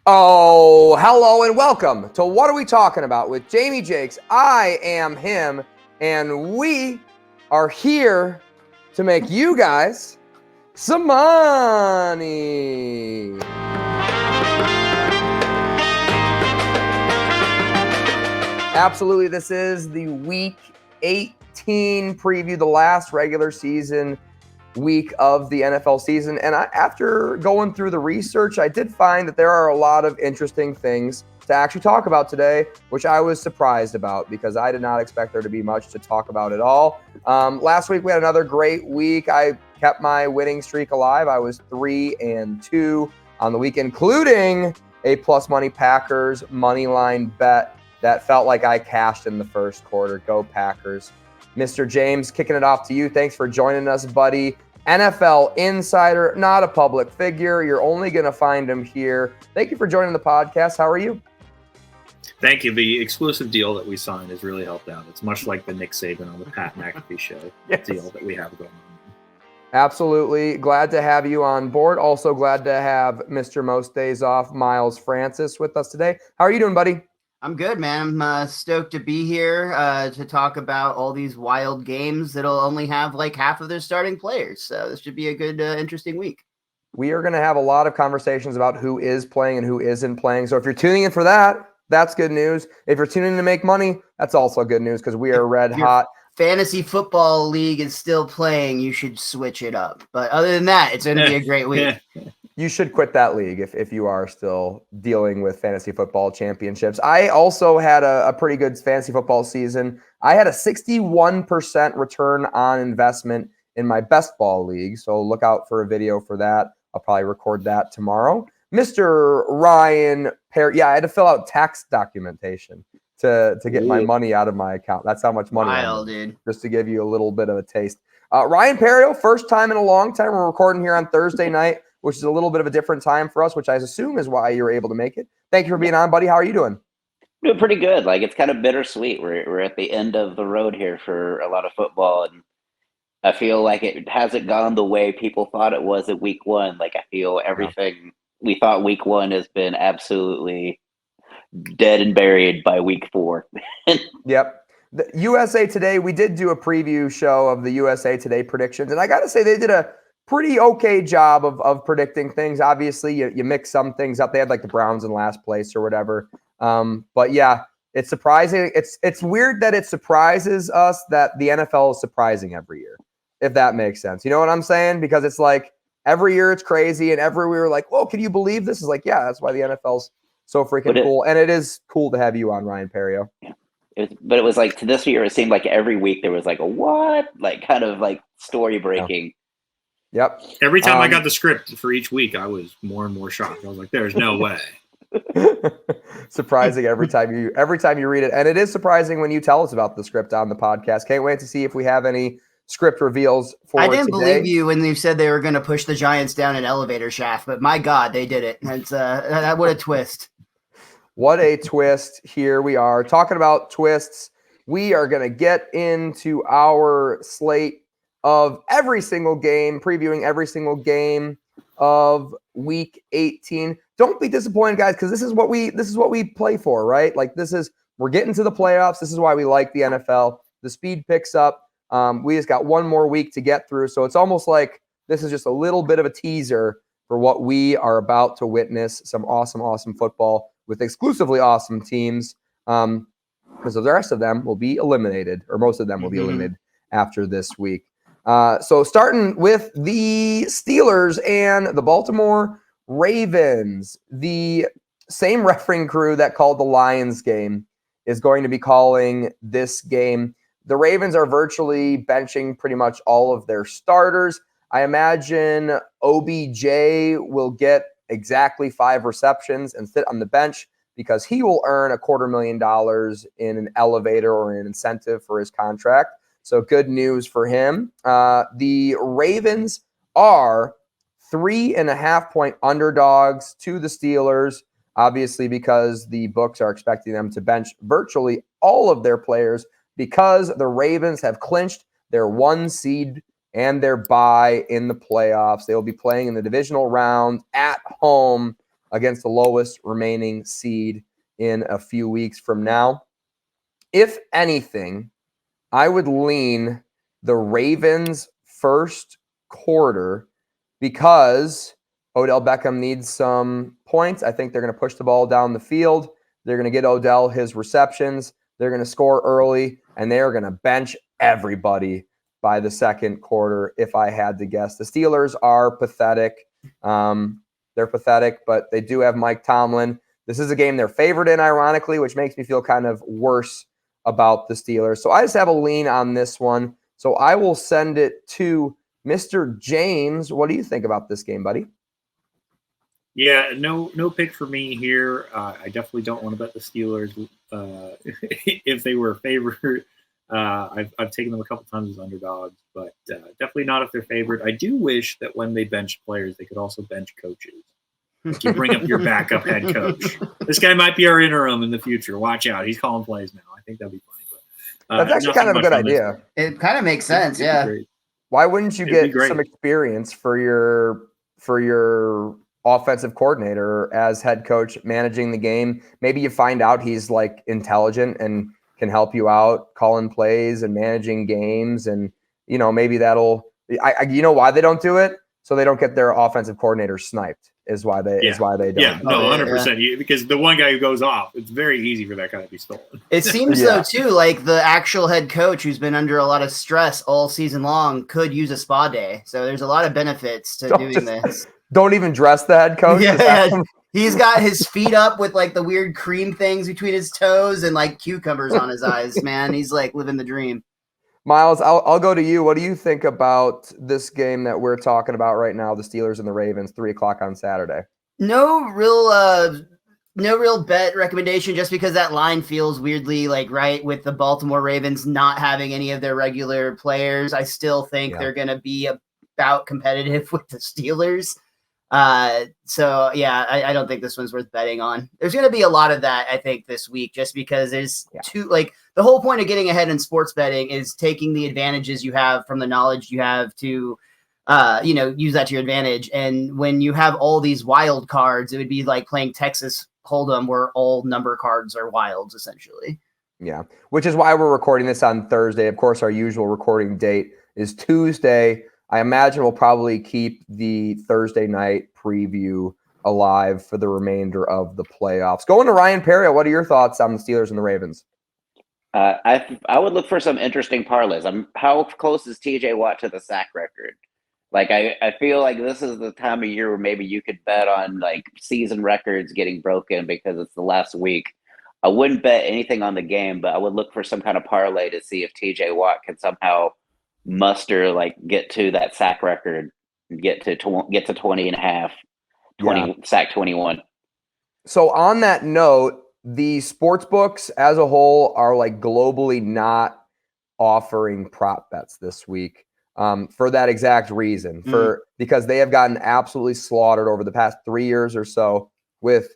Oh, hello and welcome to What Are We Talking About with Jamie Jakes. I am him, and we are here to make you guys some money. Absolutely, this is the Week 18 preview, the last regular season week of the NFL season. And after going through the research, I did find that there are a lot of interesting things to actually talk about today, which I was surprised about because I did not expect there to be much to talk about at all. Last week, we had another great week. I kept my winning streak alive. I was 3-2 on the week, including a plus money Packers money line bet that felt like I cashed in the first quarter. Go Packers. Mr. James, kicking it off to you. Thanks for joining us, buddy. NFL insider, not a public figure. You're only going to find him here. Thank you for joining the podcast. How are you? Thank you. The exclusive deal that we signed has really helped out. It's much like the Nick Saban on the Pat McAfee show deal that we have going on. Absolutely. Glad to have you on board. Also glad to have Mr. Most Days Off, Miles Francis, with us today. How are you doing, buddy? I'm good, man. I'm stoked to be here to talk about all these wild games that'll only have like half of their starting players. So this should be a good, interesting week. We are going to have a lot of conversations about who is playing and who isn't playing. So if you're tuning in for that, that's good news. If you're tuning in to make money, that's also good news because we are red hot. Fantasy football league is still playing. You should switch it up. But other than that, it's going to be a great week. You should quit that league if you are still dealing with fantasy football championships. I also had a pretty good fantasy football season. I had a 61% return on investment in my best ball league. So look out for a video for that. I'll probably record that tomorrow. Mr. Ryan Perrio. Yeah, I had to fill out tax documentation to get my money out of my account. That's how much money I made, just to give you a little bit of a taste. Ryan Perrio, first time in a long time. We're recording here on Thursday night, which is a little bit of a different time for us, which I assume is why you were able to make it. Thank you for being on, buddy. How are you doing? Doing pretty good. Like, it's kind of bittersweet. We're at the end of the road here for a lot of football, and I feel like it hasn't gone the way people thought it was at week one. Like, I feel everything we thought week one has been absolutely dead and buried by week 4. Yep. The USA Today, we did do a preview show of the USA Today predictions, and I got to say they did a pretty okay job of predicting things. Obviously, you mix some things up. They had like the Browns in last place or whatever. But yeah, it's surprising. It's weird that it surprises us that the NFL is surprising every year, if that makes sense. You know what I'm saying? Because it's like every year it's crazy, and every year we're like, whoa, can you believe this? Is like, yeah, that's why the NFL's so freaking cool. And it is cool to have you on, Ryan Perrio. Yeah. But it was like, to this year, it seemed like every week there was like a what? Like kind of like story breaking. Yeah. Yep. Every time I got the script for each week, I was more and more shocked. I was like, there's no way. Surprising every time you read it. And it is surprising when you tell us about the script on the podcast. Can't wait to see if we have any script reveals for today. I didn't believe you when you said they were going to push the Giants down an elevator shaft, but my God, they did it. It's what a twist. What a twist. Here we are talking about twists. We are going to get into our slate of every single game, previewing every single game of week 18. Don't be disappointed, guys, because this is what we play for, right? Like we're getting to the playoffs. This is why we like the NFL. The speed picks up. We just got one more week to get through. So it's almost like this is just a little bit of a teaser for what we are about to witness. Some awesome football with exclusively awesome teams. Because the rest of them will be eliminated, or most of them will be eliminated after this week. So starting with the Steelers and the Baltimore Ravens, the same refereeing crew that called the Lions game is going to be calling this game. The Ravens are virtually benching pretty much all of their starters. I imagine OBJ will get exactly 5 receptions and sit on the bench because he will earn $250,000 in an elevator or an incentive for his contract. So good news for him. The Ravens are 3.5-point underdogs to the Steelers, obviously because the books are expecting them to bench virtually all of their players because the Ravens have clinched their 1 seed and their bye in the playoffs. They will be playing in the divisional round at home against the lowest remaining seed in a few weeks from now. If anything, I would lean the Ravens first quarter because Odell Beckham needs some points. I think they're going to push the ball down the field. They're going to get Odell his receptions. They're going to score early, and they are going to bench everybody by the second quarter, if I had to guess. The Steelers are pathetic. They're pathetic, but they do have Mike Tomlin. This is a game they're favored in, ironically, which makes me feel kind of worse about the Steelers. So I just have a lean on this one. So I will send it to Mr. James. What do you think about this game, buddy? Yeah, no pick for me here. I definitely don't want to bet the Steelers if they were favored. I've taken them a couple times as underdogs, but definitely not if they're favored. I do wish that when they bench players, they could also bench coaches. Like you bring up your backup head coach. This guy might be our interim in the future. Watch out. He's calling plays now. I think that'd be funny. But, that's actually kind of a good idea. It kind of makes sense, yeah. Why wouldn't you get some experience for your offensive coordinator as head coach managing the game? Maybe you find out he's like intelligent and can help you out calling plays and managing games, and maybe that'll. You know why they don't do it? So they don't get their offensive coordinator sniped. Is why they don't. Yeah, no, 100%. Because the one guy who goes off, it's very easy for that guy to be stolen. It seems though too, like the actual head coach who's been under a lot of stress all season long could use a spa day. So there's a lot of benefits to doing this. Don't even dress the head coach. Yeah. He's got his feet up with like the weird cream things between his toes and like cucumbers on his eyes. Man, he's like living the dream. Miles, I'll go to you. What do you think about this game that we're talking about right now, the Steelers and the Ravens, 3:00 on Saturday? No real bet recommendation, just because that line feels weirdly like right with the Baltimore Ravens not having any of their regular players. I still think they're going to be about competitive with the Steelers. So yeah, I don't think this one's worth betting on. There's going to be a lot of that, I think, this week, just because there's the whole point of getting ahead in sports betting is taking the advantages you have from the knowledge you have to, use that to your advantage. And when you have all these wild cards, it would be like playing Texas Hold'em where all number cards are wilds, essentially. Yeah, which is why we're recording this on Thursday. Of course, our usual recording date is Tuesday. I imagine we'll probably keep the Thursday night preview alive for the remainder of the playoffs. Going to Ryan Perrio, what are your thoughts on the Steelers and the Ravens? I would look for some interesting parlays. How close is TJ Watt to the sack record? Like I feel like this is the time of year where maybe you could bet on like season records getting broken because it's the last week. I wouldn't bet anything on the game, but I would look for some kind of parlay to see if TJ Watt can somehow muster, like get to that sack record, get to 20 and a half, 20 sack 21. So on that note, the sports books as a whole are like globally not offering prop bets this week for that exact reason, because they have gotten absolutely slaughtered over the past 3 years or so with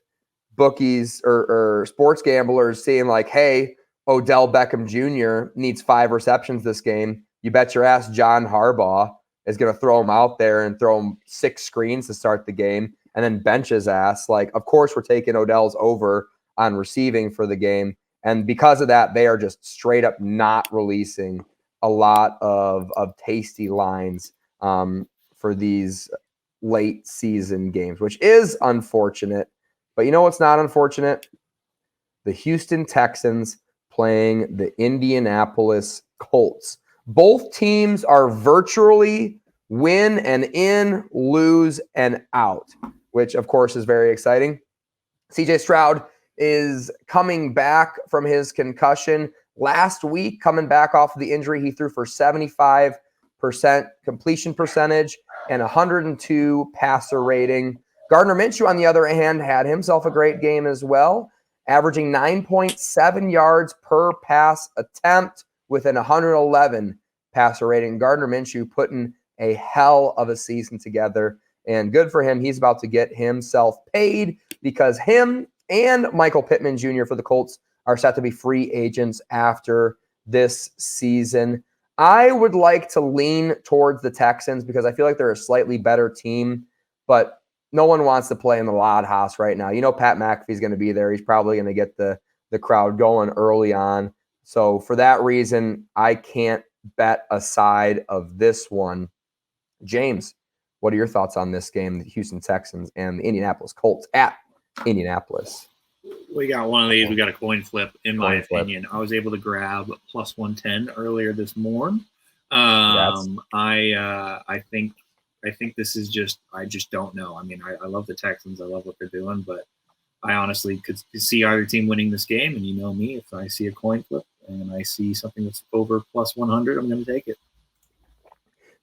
bookies or sports gamblers seeing like, hey, Odell Beckham Jr. needs 5 receptions this game. You bet your ass John Harbaugh is going to throw him out there and throw him 6 screens to start the game and then bench his ass. Like, of course, we're taking Odell's over on receiving for the game. And because of that, they are just straight up not releasing a lot of tasty lines for these late season games, which is unfortunate. But you know what's not unfortunate? The Houston Texans playing the Indianapolis Colts. Both teams are virtually win and in, lose and out, which of course is very exciting. CJ Stroud is coming back from his concussion. Last week, coming back off of the injury, he threw for 75% completion percentage and 102 passer rating. Gardner Minshew, on the other hand, had himself a great game as well, averaging 9.7 yards per pass attempt with an 111 passer rating. Gardner Minshew putting a hell of a season together, and good for him. He's about to get himself paid because him and Michael Pittman Jr. for the Colts are set to be free agents after this season. I would like to lean towards the Texans because I feel like they're a slightly better team, but no one wants to play in the loud house right now. You know, Pat McAfee's going to be there. He's probably going to get the crowd going early on. So for that reason, I can't bet a side of this one. James, what are your thoughts on this game, the Houston Texans and the Indianapolis Colts at Indianapolis? We got one of these. We got a coin flip, in my opinion. I was able to grab plus 110 earlier this morning. I think this is just, I just don't know. I mean, I love the Texans. I love what they're doing, but I honestly could see either team winning this game. And you know me, if I see a coin flip and I see something that's over plus 100, I'm going to take it.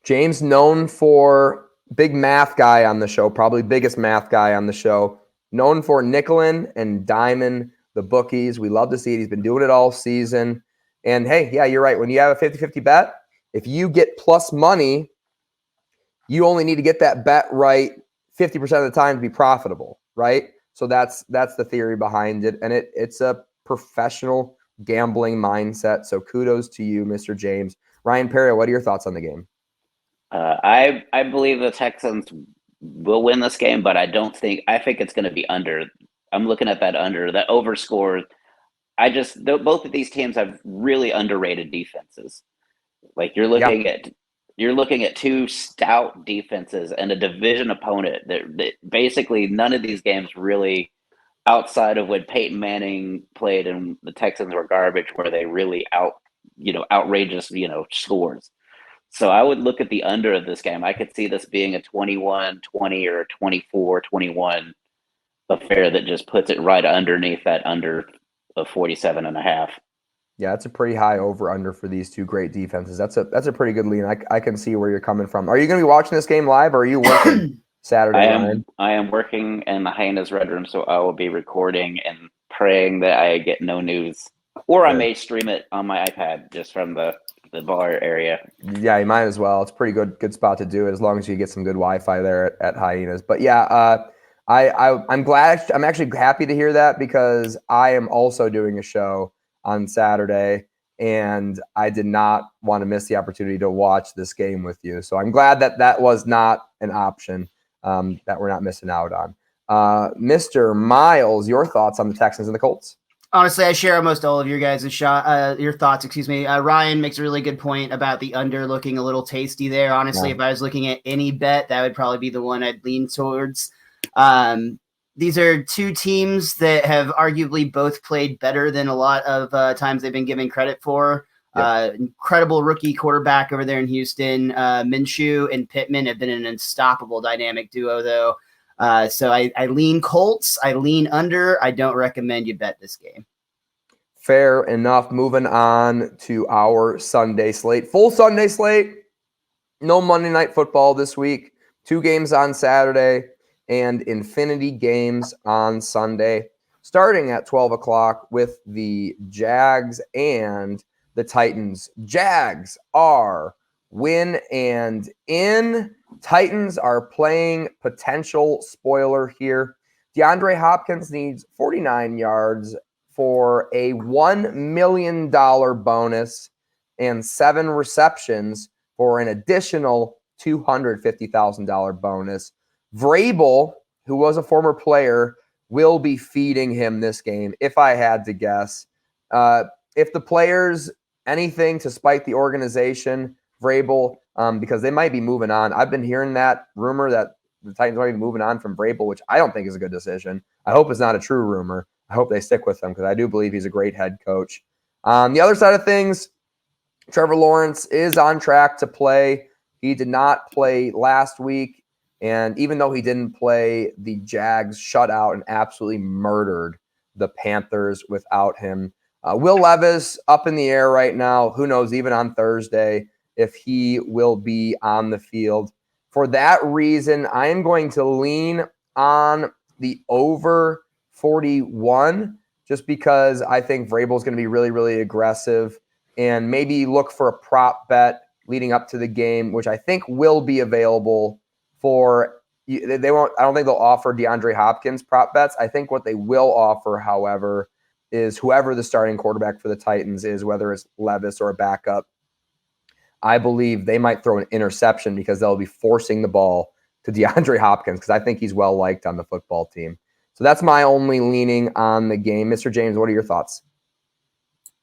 James, known for big math guy on the show, probably biggest math guy on the show, known for nickeling and diming the bookies. We love to see it. He's been doing it all season. And hey, yeah, you're right. When you have a 50-50 bet, if you get plus money, you only need to get that bet right 50% of the time to be profitable, right? So that's the theory behind it. And it's a professional gambling mindset. So kudos to you, Mr. James. Ryan Perrio, what are your thoughts on the game? I believe the Texans will win this game, but I think it's going to be under. I'm looking at that under, that over score. Both of these teams have really underrated defenses. Like you're looking at two stout defenses and a division opponent that basically none of these games really, outside of when Peyton Manning played and the Texans were garbage, where they really outrageous, scores. So I would look at the under of this game. I could see this being a 21-20 or a 24-21 affair that just puts it right underneath that under of 47.5. Yeah, that's a pretty high over-under for these two great defenses. That's a pretty good lean. I can see where you're coming from. Are you going to be watching this game live, or are you working Saturday night? I am working in the Hyena's Red Room, so I will be recording and praying that I get no news. Or I may stream it on my iPad just from the bar area. Yeah, you might as well. It's a pretty good spot to do it as long as you get some good Wi-Fi there at Hyenas. But yeah, I'm glad. I'm actually happy to hear that because I am also doing a show on Saturday, and I did not want to miss the opportunity to watch this game with you. So I'm glad that was not an option that we're not missing out on. Mr. Miles, your thoughts on the Texans and the Colts? Honestly, I share almost all of your guys' your thoughts. Excuse me. Ryan makes a really good point about the under looking a little tasty there. Honestly, If I was looking at any bet, that would probably be the one I'd lean towards. These are two teams that have arguably both played better than a lot of times they've been given credit for. Yep. Incredible rookie quarterback over there in Houston. Minshew and Pittman have been an unstoppable dynamic duo, though. So I lean Colts. I lean under. I don't recommend you bet this game. Fair enough. Moving on to our Sunday slate. Full Sunday slate. No Monday Night Football this week. 2 games on Saturday and infinity games on Sunday, starting at 12 o'clock with the Jags and the Titans. Jags are win and in. Titans are playing potential spoiler here. DeAndre Hopkins needs 49 yards for a $1 million bonus and 7 receptions for an additional $250,000 bonus. Vrabel, who was a former player, will be feeding him this game, if I had to guess. If the players, anything to spite the organization, Vrabel, because they might be moving on. I've been hearing that rumor that the Titans might be moving on from Vrabel, which I don't think is a good decision. I hope it's not a true rumor. I hope they stick with him because I do believe he's a great head coach. The other side of things, Trevor Lawrence is on track to play. He did not play last week. And even though he didn't play, the Jags shut out and absolutely murdered the Panthers without him. Will Levis up in the air right now. Who knows, even on Thursday, if he will be on the field. For that reason, I am going to lean on the over 41 just because I think Vrabel is going to be really, really aggressive and maybe look for a prop bet leading up to the game, which I think will be available for they won't. I don't think they'll offer DeAndre Hopkins prop bets. I think what they will offer, however, is whoever the starting quarterback for the Titans is, whether it's Levis or a backup. I believe they might throw an interception because they'll be forcing the ball to DeAndre Hopkins because I think he's well liked on the football team. So that's my only leaning on the game. Mr. James, what are your thoughts?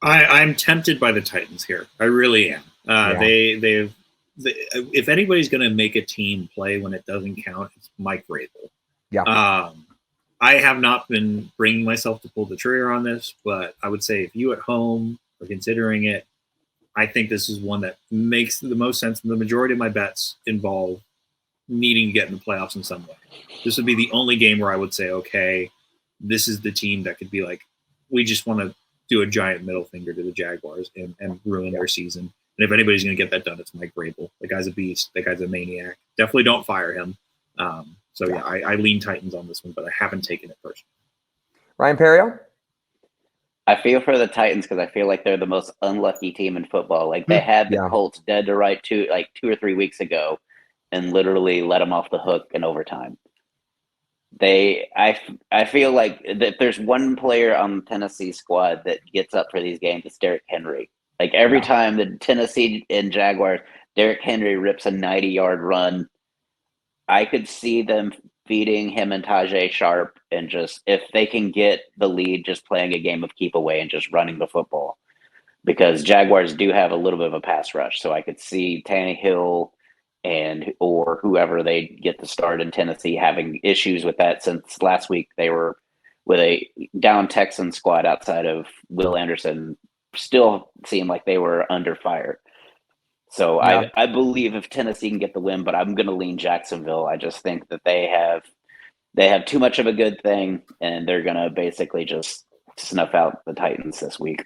I'm tempted by the Titans here. I really am. If anybody's going to make a team play when it doesn't count, it's Mike Vrabel. Yeah. I have not been bringing myself to pull the trigger on this, but I would say if you at home are considering it, I think this is one that makes the most sense. The majority of my bets involve needing to get in the playoffs in some way. This would be the only game where I would say, okay, this is the team that could be like, we just want to do a giant middle finger to the Jaguars and ruin their season. And if anybody's going to get that done, it's Mike Vrabel. The guy's a beast. The guy's a maniac. Definitely don't fire him. I lean Titans on this one, but I haven't taken it personally. Ryan Perrio? I feel for the Titans because I feel like they're the most unlucky team in football. Like they had the Colts dead to right 2 or 3 weeks ago and literally let them off the hook in overtime. I feel like if there's one player on the Tennessee squad that gets up for these games, it's Derrick Henry. Like every time the Tennessee and Jaguars, Derrick Henry rips a 90-yard run. I could see them feeding him and Tajay Sharp and just if they can get the lead, just playing a game of keep away and just running the football. Because Jaguars do have a little bit of a pass rush. So I could see Tannehill or whoever they get to start in Tennessee having issues with that since last week they were with a down Texan squad outside of Will Anderson still seemed like they were under fire. So I believe if Tennessee can get the win, but I'm going to lean Jacksonville. I just think that they have too much of a good thing, and they're going to basically just snuff out the Titans this week.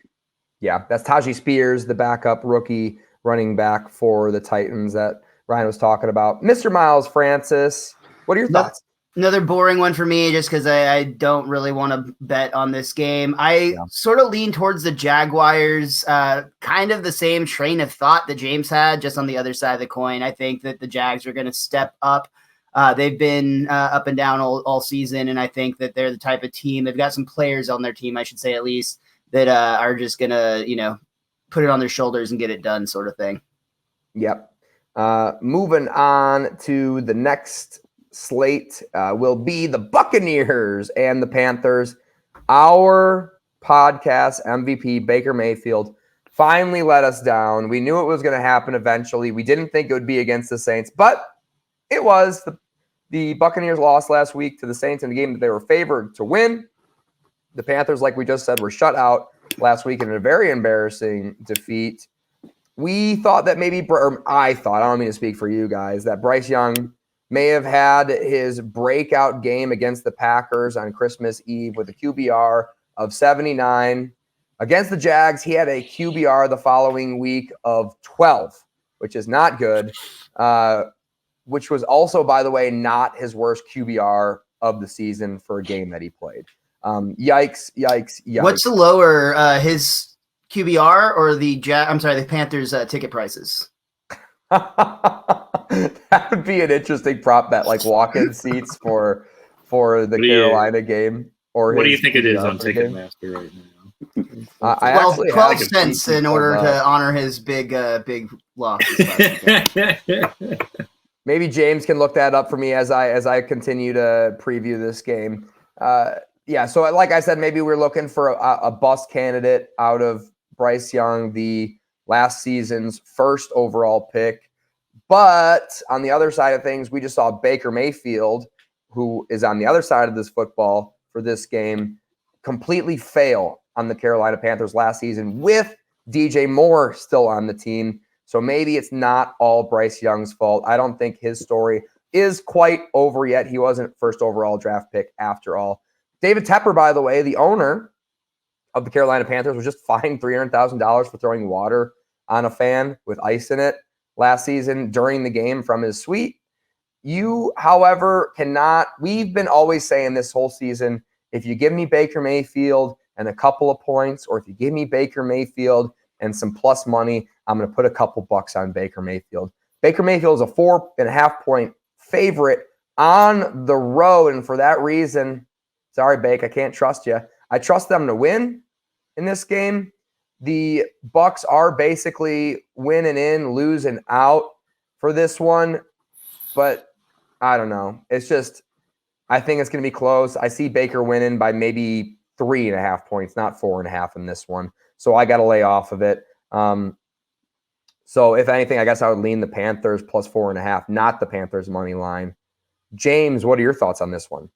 Yeah, that's Tajay Spears, the backup rookie running back for the Titans that Ryan was talking about. Mr. Miles Francis, what are your thoughts? Another boring one for me just because I don't really want to bet on this game. I sort of lean towards the Jaguars, kind of the same train of thought that James had, just on the other side of the coin. I think that the Jags are going to step up. They've been up and down all season, and I think that they're the type of team. They've got some players on their team, I should say at least, that are just going to, put it on their shoulders and get it done sort of thing. Yep. Moving on to the next slate will be the Buccaneers and the Panthers. Our podcast MVP, Baker Mayfield, finally let us down. We knew it was going to happen eventually. We didn't think it would be against the Saints, but it was. The Buccaneers lost last week to the Saints in a game that they were favored to win. The Panthers, like we just said, were shut out last week in a very embarrassing defeat. We thought that maybe, or I thought, I don't mean to speak for you guys, that Bryce Young may have had his breakout game against the Packers on Christmas Eve with a QBR of 79. Against the Jags, he had a QBR the following week of 12, which is not good, which was also, by the way, not his worst QBR of the season for a game that he played. Yikes. What's the lower, his QBR or the Panthers ticket prices? That would be an interesting prop bet, like walk-in seats for the Carolina game. Or what do you think it is on Ticketmaster right now? I actually 12 cents in order to honor his big loss. Maybe James can look that up for me as I continue to preview this game. So like I said, maybe we're looking for a bust candidate out of Bryce Young, the last season's first overall pick. But on the other side of things, we just saw Baker Mayfield, who is on the other side of this football for this game, completely fail on the Carolina Panthers last season with DJ Moore still on the team. So maybe it's not all Bryce Young's fault. I don't think his story is quite over yet. He wasn't first overall draft pick after all. David Tepper, by the way, the owner of the Carolina Panthers, was just fined $300,000 for throwing water on a fan with ice in it last season during the game from his suite. You, however, cannot. We've been always saying this whole season, if you give me Baker Mayfield and a couple of points, or if you give me Baker Mayfield and some plus money, I'm going to put a couple bucks on Baker Mayfield. Baker Mayfield is a 4.5-point favorite on the road, and for that reason, sorry, Baker, I can't trust you. I trust them to win in this game. The Bucs are basically winning in, losing out for this one. But I don't know. It's just, I think it's going to be close. I see Baker winning by maybe 3.5 points, not 4.5 in this one. So I got to lay off of it. So if anything, I guess I would lean the Panthers plus 4.5, not the Panthers money line. James, what are your thoughts on this one?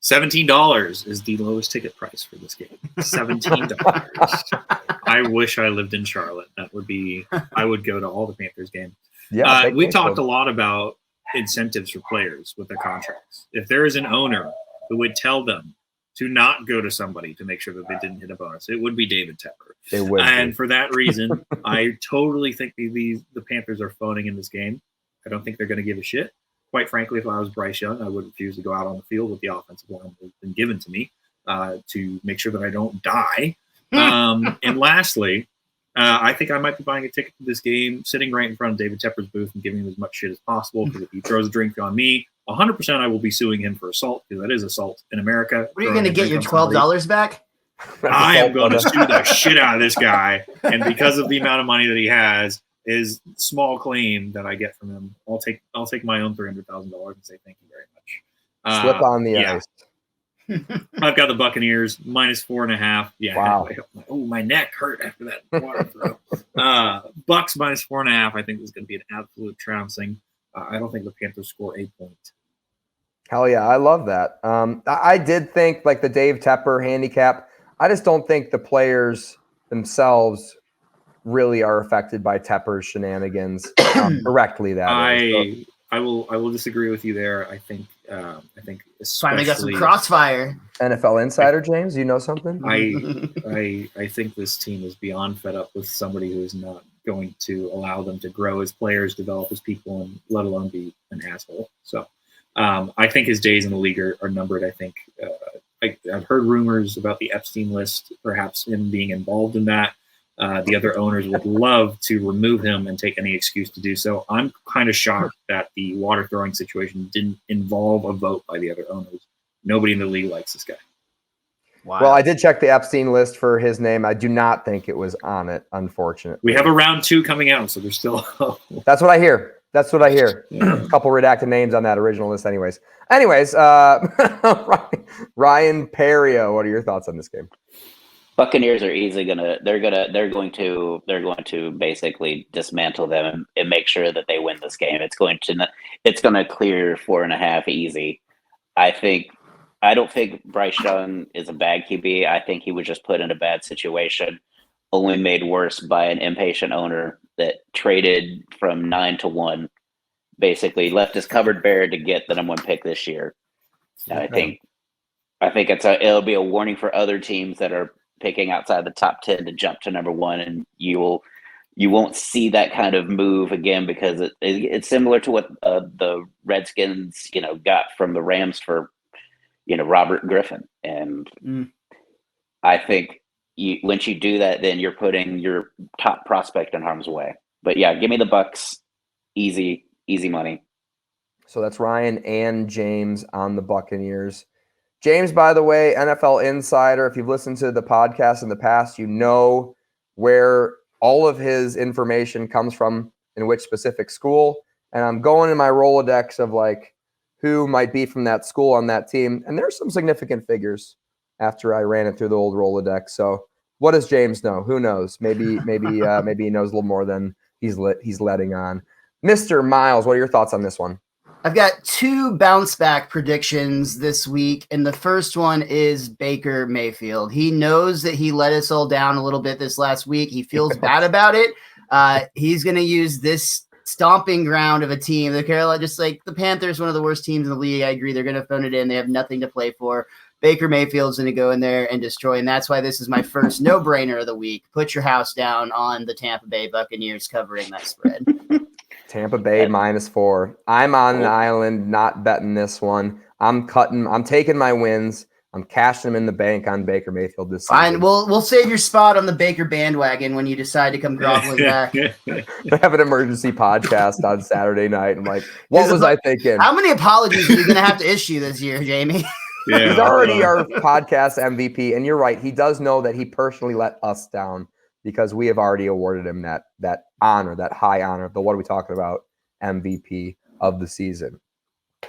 $17 is the lowest ticket price for this game. $17. I wish I lived in Charlotte. That would be, I would go to all the Panthers games. Yeah, we talked a lot about incentives for players with their contracts. If there is an owner who would tell them to not go to somebody to make sure that they didn't hit a bonus, it would be David Tepper. It would and be. For that reason, I totally think the Panthers are phoning in this game. I don't think they're going to give a shit. Quite frankly, if I was Bryce Young, I would refuse to go out on the field with the offensive line that's been given to me to make sure that I don't die. And lastly, I think I might be buying a ticket to this game, sitting right in front of David Tepper's booth and giving him as much shit as possible, because if he throws a drink on me, 100% I will be suing him for assault, because that is assault in America. What are you going to get your $12 back? I am going to sue the shit out of this guy, and because of the amount of money that he has, his small claim that I get from him, I'll take my own $300,000 and say thank you very much. Slip on the ice. I've got the Buccaneers minus 4.5. Yeah. Wow. My neck hurt after that water throw. Bucks minus 4.5. I think this is going to be an absolute trouncing. I don't think the Panthers score 8 points. Hell yeah, I love that. I did think like the Dave Tepper handicap. I just don't think the players themselves really are affected by Tepper's shenanigans directly. I will disagree with you there. I think Finally got some crossfire. NFL insider, James, you know something? I think this team is beyond fed up with somebody who is not going to allow them to grow as players, develop as people, and let alone be an asshole. So I think his days in the league are numbered. I think I've heard rumors about the Epstein list, perhaps him being involved in that. The other owners would love to remove him and take any excuse to do so. I'm kind of shocked that the water throwing situation didn't involve a vote by the other owners. Nobody in the league likes this guy. Wow. Well, I did check the Epstein list for his name. I do not think it was on it, unfortunately. We have a round 2 coming out, so there's still hope. That's what I hear. Yeah. A couple redacted names on that original list anyways. Ryan Perrio, what are your thoughts on this game? Buccaneers are they're going to basically dismantle them and make sure that they win this game. It's going to clear 4.5 easy. I don't think Bryce Young is a bad QB. I think he was just put in a bad situation, only made worse by an impatient owner that traded from 9-1, basically left his cupboard bare to get the number 1 pick this year. And I think it'll be a warning for other teams that are picking outside the top 10 to jump to number 1, and you won't see that kind of move again, because it's similar to what the Redskins got from the Rams for Robert Griffin. And I think once you do that, then you're putting your top prospect in harm's way. But yeah, give me the Bucks. Easy money. So that's Ryan and James on the Buccaneers. James, by the way, NFL Insider, if you've listened to the podcast in the past, you know where all of his information comes from, in which specific school. And I'm going in my Rolodex of like who might be from that school on that team. And there's some significant figures after I ran it through the old Rolodex. So what does James know? Who knows? Maybe he knows a little more than he's letting on. Mr. Miles, what are your thoughts on this one? I've got 2 bounce back predictions this week, and the first one is Baker Mayfield. He knows that he let us all down a little bit this last week. He feels bad about it. He's going to use this stomping ground of a team. The Carolina, just like the Panthers, one of the worst teams in the league. I agree. They're going to phone it in. They have nothing to play for. Baker Mayfield's going to go in there and destroy, and that's why this is my first no-brainer of the week. Put your house down on the Tampa Bay Buccaneers covering that spread. Tampa Bay -4. I'm on an island, not betting this one. I'm taking my wins. I'm cashing them in the bank on Baker Mayfield this season. Fine, we'll save your spot on the Baker bandwagon when you decide to come groveling back. They have an emergency podcast on Saturday night. I'm like, what was I thinking? How many apologies are you going to have to issue this year, Jamie? Yeah, he's already our podcast MVP, and you're right. He does know that he personally let us down, because we have already awarded him that honor, that high honor. What are we talking about? MVP of the season.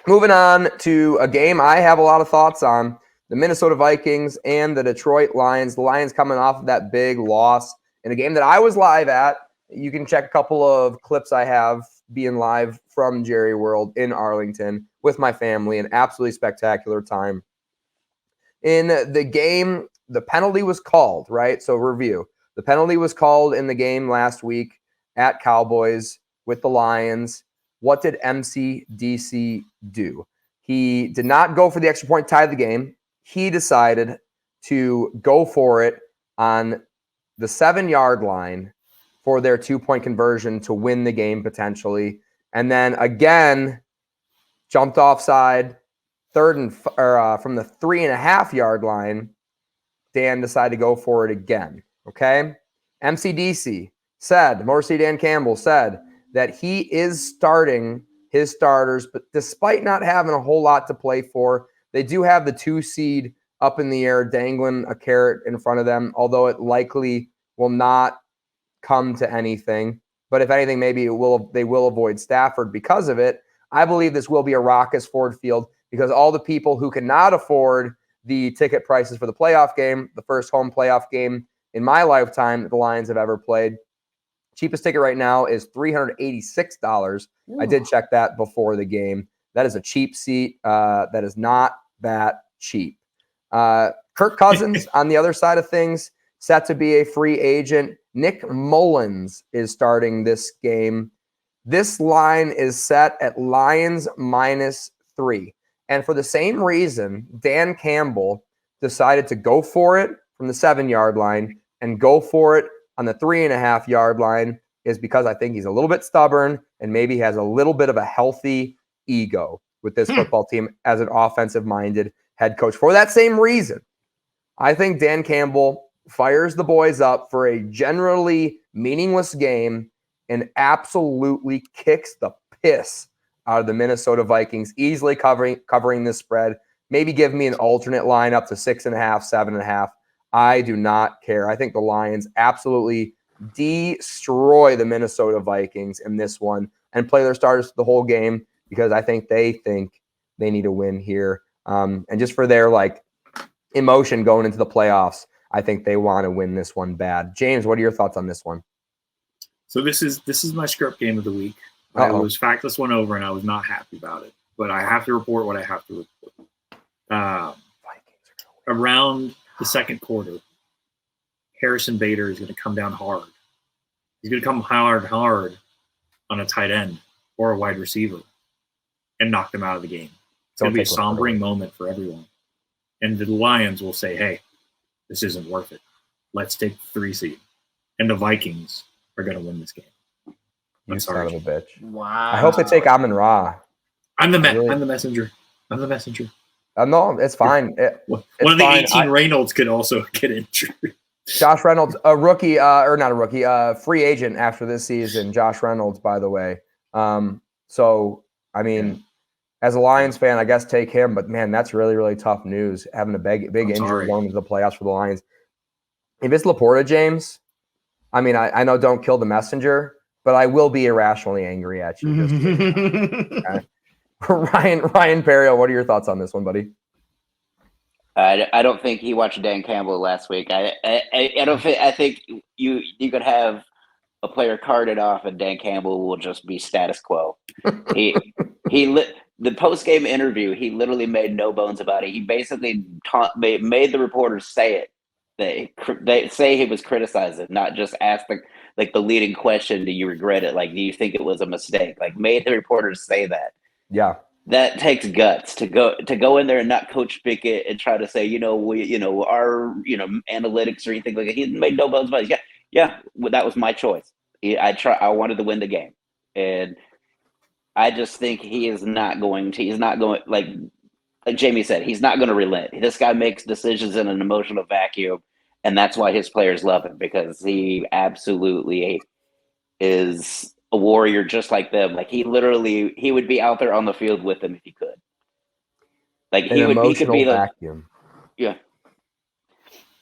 Moving on to a game I have a lot of thoughts on, the Minnesota Vikings and the Detroit Lions. The Lions coming off of that big loss in a game that I was live at. You can check a couple of clips I have being live from Jerry World in Arlington with my family. An absolutely spectacular time. In the game, the penalty was called, right? So review. The penalty was called in the game last week at Cowboys with the Lions. What did MCDC do? He did not go for the extra point, tie the game. He decided to go for it on the 7-yard line for their 2-point conversion to win the game potentially. And then again, jumped offside, from the 3.5-yard line. Dan decided to go for it again. Okay. MCDC said, Motor City Dan Campbell said that he is starting his starters, but despite not having a whole lot to play for, they do have the 2 seed up in the air, dangling a carrot in front of them, although it likely will not come to anything. But if anything, maybe they will avoid Stafford because of it. I believe this will be a raucous Ford Field because all the people who cannot afford the ticket prices for the playoff game, the first home playoff game in my lifetime that the Lions have ever played, cheapest ticket right now is $386. Ooh. I did check that before the game. That is a cheap seat. That is not that cheap. Kirk Cousins on the other side of things, set to be a free agent. Nick Mullins is starting this game. This line is set at Lions -3. And for the same reason, Dan Campbell decided to go for it from the 7-yard line and go for it on the 3.5-yard line is because I think he's a little bit stubborn and maybe has a little bit of a healthy ego with this football team as an offensive-minded head coach. For that same reason, I think Dan Campbell fires the boys up for a generally meaningless game and absolutely kicks the piss out of the Minnesota Vikings, easily covering this spread. Maybe give me an alternate line up to 6.5, 7.5. I do not care. I think the Lions absolutely destroy the Minnesota Vikings in this one and play their starters the whole game because I think they need to win here. And just for their emotion going into the playoffs, I think they want to win this one bad. James, what are your thoughts on this one? So this is my script game of the week. I was fact this one over and I was not happy about it, but I have to report what I have to report. Around the second quarter, Harrison Bader is going to come down hard. He's going to come hard on a tight end or a wide receiver and knock them out of the game. It's going to be a sombering moment for everyone. And the Lions will say, hey, this isn't worth it. Let's take the 3 seed. And the Vikings are going to win this game. You son of a bitch. Wow. I hope they take Amon-Ra. I'm the messenger. No, it's fine. One of the 18 Reynolds could also get injured. Josh Reynolds, a rookie, or not a rookie, free agent after this season. Josh Reynolds, by the way. So, I mean, as a Lions fan, I guess take him. But, man, that's really, really tough news, having a big injury going into the playoffs for the Lions. If it's Laporta, James, I mean, I know don't kill the messenger, but I will be irrationally angry at you. Okay. Ryan Perrio, what are your thoughts on this one, buddy? I don't think he watched Dan Campbell last week. I don't think. I think you could have a player carded off, and Dan Campbell will just be status quo. The post game interview, he literally made no bones about it. He basically made the reporters say it. They say he was criticizing, not just ask the leading question. Do you regret it? Do you think it was a mistake? Made the reporters say that. Yeah. That takes guts to go in there and not coach Pickett and try to say, our analytics or anything like that. He made no bones about it. Yeah, that was my choice. I wanted to win the game, and I just think he's not going like Jamie said, he's not going to relent. This guy makes decisions in an emotional vacuum, and that's why his players love him, because he absolutely is a warrior just like them. He would be out there on the field with them if he could. He could be vacuum. Yeah.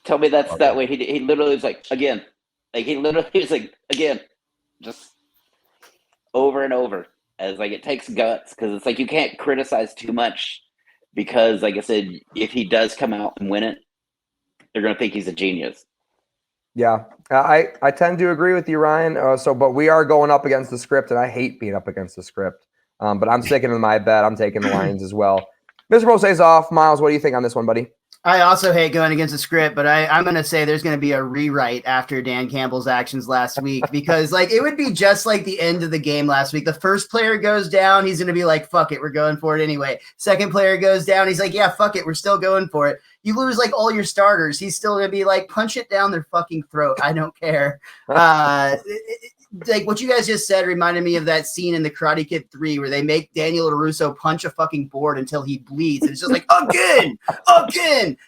Tell me that's that way. He literally was again, just over and over. as like it takes guts, because it's like you can't criticize too much, because like I said, if he does come out and win it, they're gonna think he's a genius. Yeah, I tend to agree with you, Ryan. But we are going up against the script, and I hate being up against the script. But I'm sticking with my bet. I'm taking the Lions as well. Mr. Bose's off. Miles, what do you think on this one, buddy? I also hate going against the script, but I'm going to say there's going to be a rewrite after Dan Campbell's actions last week, because like it would be just like the end of the game last week. The first player goes down, he's going to be like, fuck it, we're going for it anyway. Second player goes down, he's like, yeah, fuck it, we're still going for it. You lose like all your starters, he's still going to be like, punch it down their fucking throat. I don't care. Like what you guys just said reminded me of that scene in the Karate Kid 3 where they make Daniel LaRusso punch a fucking board until he bleeds. And it's just like, again.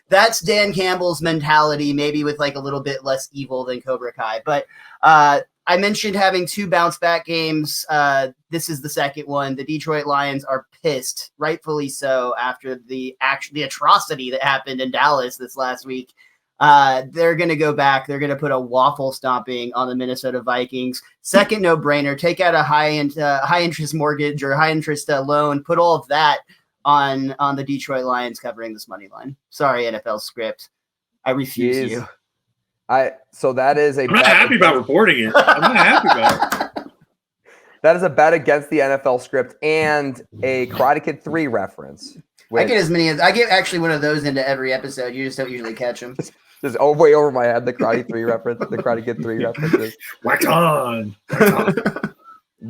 That's Dan Campbell's mentality, maybe with like a little bit less evil than Cobra Kai. But I mentioned having 2 bounce back games. This is the second one. The Detroit Lions are pissed, rightfully so, after the atrocity that happened in Dallas this last week. They're going to go back. They're going to put a waffle stomping on the Minnesota Vikings. Second no-brainer. Take out a high-interest mortgage or high-interest loan. Put all of that on the Detroit Lions covering this money line. Sorry, NFL script. I refuse you. So that is a I'm not happy about reporting it. I'm not happy about it. That is a bet against the NFL script and a Karate Kid 3 reference. I get as many as I get actually one of those into every episode. You just don't usually catch them. Just way over my head, the Karate 3 reference, the Karate Kid 3 references. Wax on.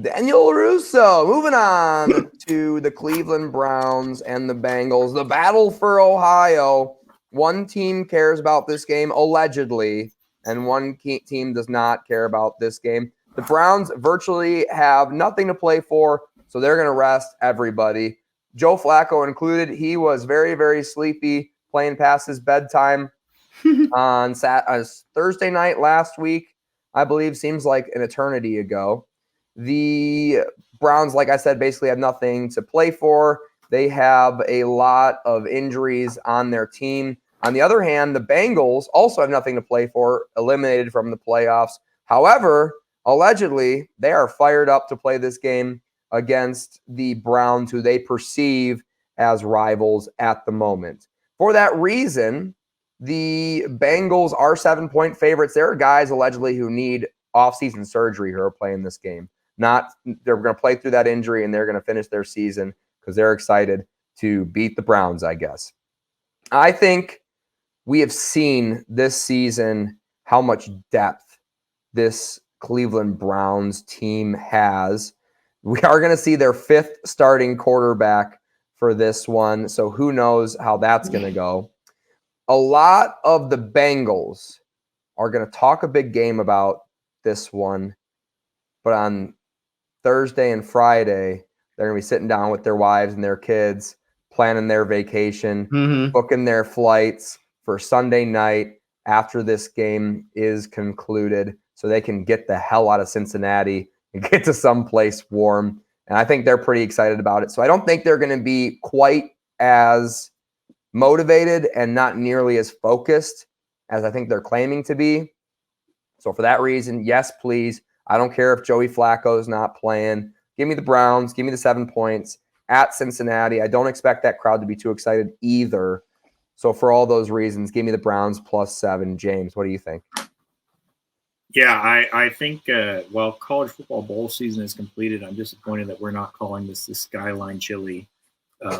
Daniel Russo. Moving on to the Cleveland Browns and the Bengals. The battle for Ohio. One team cares about this game, allegedly, and one team does not care about this game. The Browns virtually have nothing to play for, so they're going to rest everybody. Joe Flacco included. He was very, very sleepy, playing past his bedtime on Thursday night last week, I believe. Seems like an eternity ago. The Browns, like I said, basically have nothing to play for. They have a lot of injuries on their team. On the other hand, the Bengals also have nothing to play for, eliminated from the playoffs. However, allegedly, they are fired up to play this game against the Browns, who they perceive as rivals at the moment. For that reason, the Bengals are 7-point favorites. There are guys allegedly who need offseason surgery who are playing this game. They're going to play through that injury and they're going to finish their season because they're excited to beat the Browns, I guess. I think we have seen this season how much depth this Cleveland Browns team has. We are going to see their 5th starting quarterback for this one, so who knows how that's going to go. A lot of the Bengals are going to talk a big game about this one, but on Thursday and Friday, they're going to be sitting down with their wives and their kids, planning their vacation, booking their flights for Sunday night after this game is concluded so they can get the hell out of Cincinnati and get to someplace warm. And I think they're pretty excited about it. So I don't think they're going to be quite as motivated and not nearly as focused as I think they're claiming to be. So for that reason, yes, please. I don't care if Joey Flacco is not playing. Give me the Browns. Give me the 7 points at Cincinnati. I don't expect that crowd to be too excited either. So for all those reasons, give me the Browns +7. James, what do you think? Yeah, I think while college football bowl season is completed, I'm disappointed that we're not calling this the Skyline Chili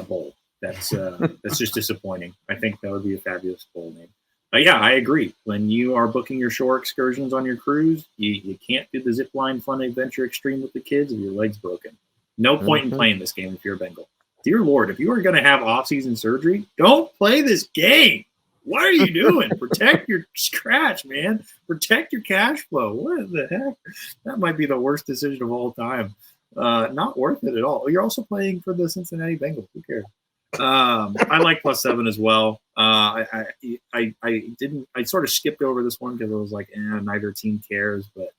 Bowl. That's just disappointing. I think that would be a fabulous bowl name. Yeah, I agree. When you are booking your shore excursions on your cruise, you can't do the zip line fun adventure extreme with the kids if your leg's broken. No point in playing this game if you're a Bengal. Dear Lord, if you are going to have off-season surgery, don't play this game. What are you doing? Protect your scratch, man. Protect your cash flow. What the heck? That might be the worst decision of all time. Not worth it at all. You're also playing for the Cincinnati Bengals. Who cares? I like +7 as well. I sort of skipped over this one because I was like, neither team cares. But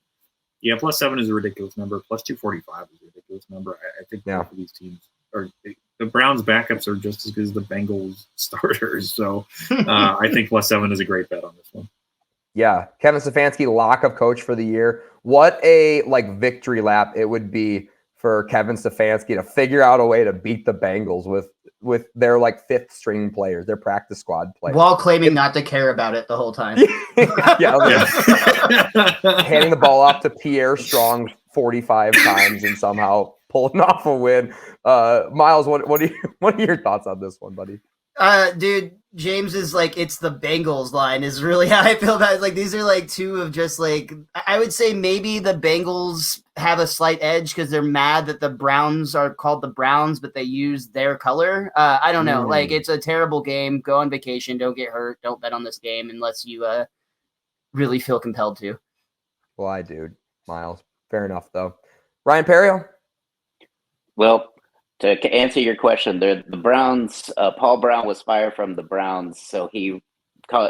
yeah, +7 is a ridiculous number. +245 is a ridiculous number. I think both of these teams are. The Browns backups are just as good as the Bengals starters. So I think +7 is a great bet on this one. Yeah. Kevin Stefanski, lock of coach for the year. What a victory lap it would be for Kevin Stefanski to figure out a way to beat the Bengals with their like fifth string players, their practice squad players, while claiming not to care about it the whole time. Handing the ball off to Pierre Strong 45 times and somehow pulling off a win. Miles, what are your thoughts on this one, buddy? Dude, James is like, it's the Bengals line is really how I feel about it. Like, these are like two of just like, I would say maybe the Bengals have a slight edge because they're mad that the Browns are called the Browns, but they use their color. I don't know. Like, it's a terrible game. Go on vacation. Don't get hurt. Don't bet on this game unless you really feel compelled to. Well, I do, Miles. Fair enough, though. Ryan Perrio? Well, to answer your question, the Browns, Paul Brown was fired from the Browns, so he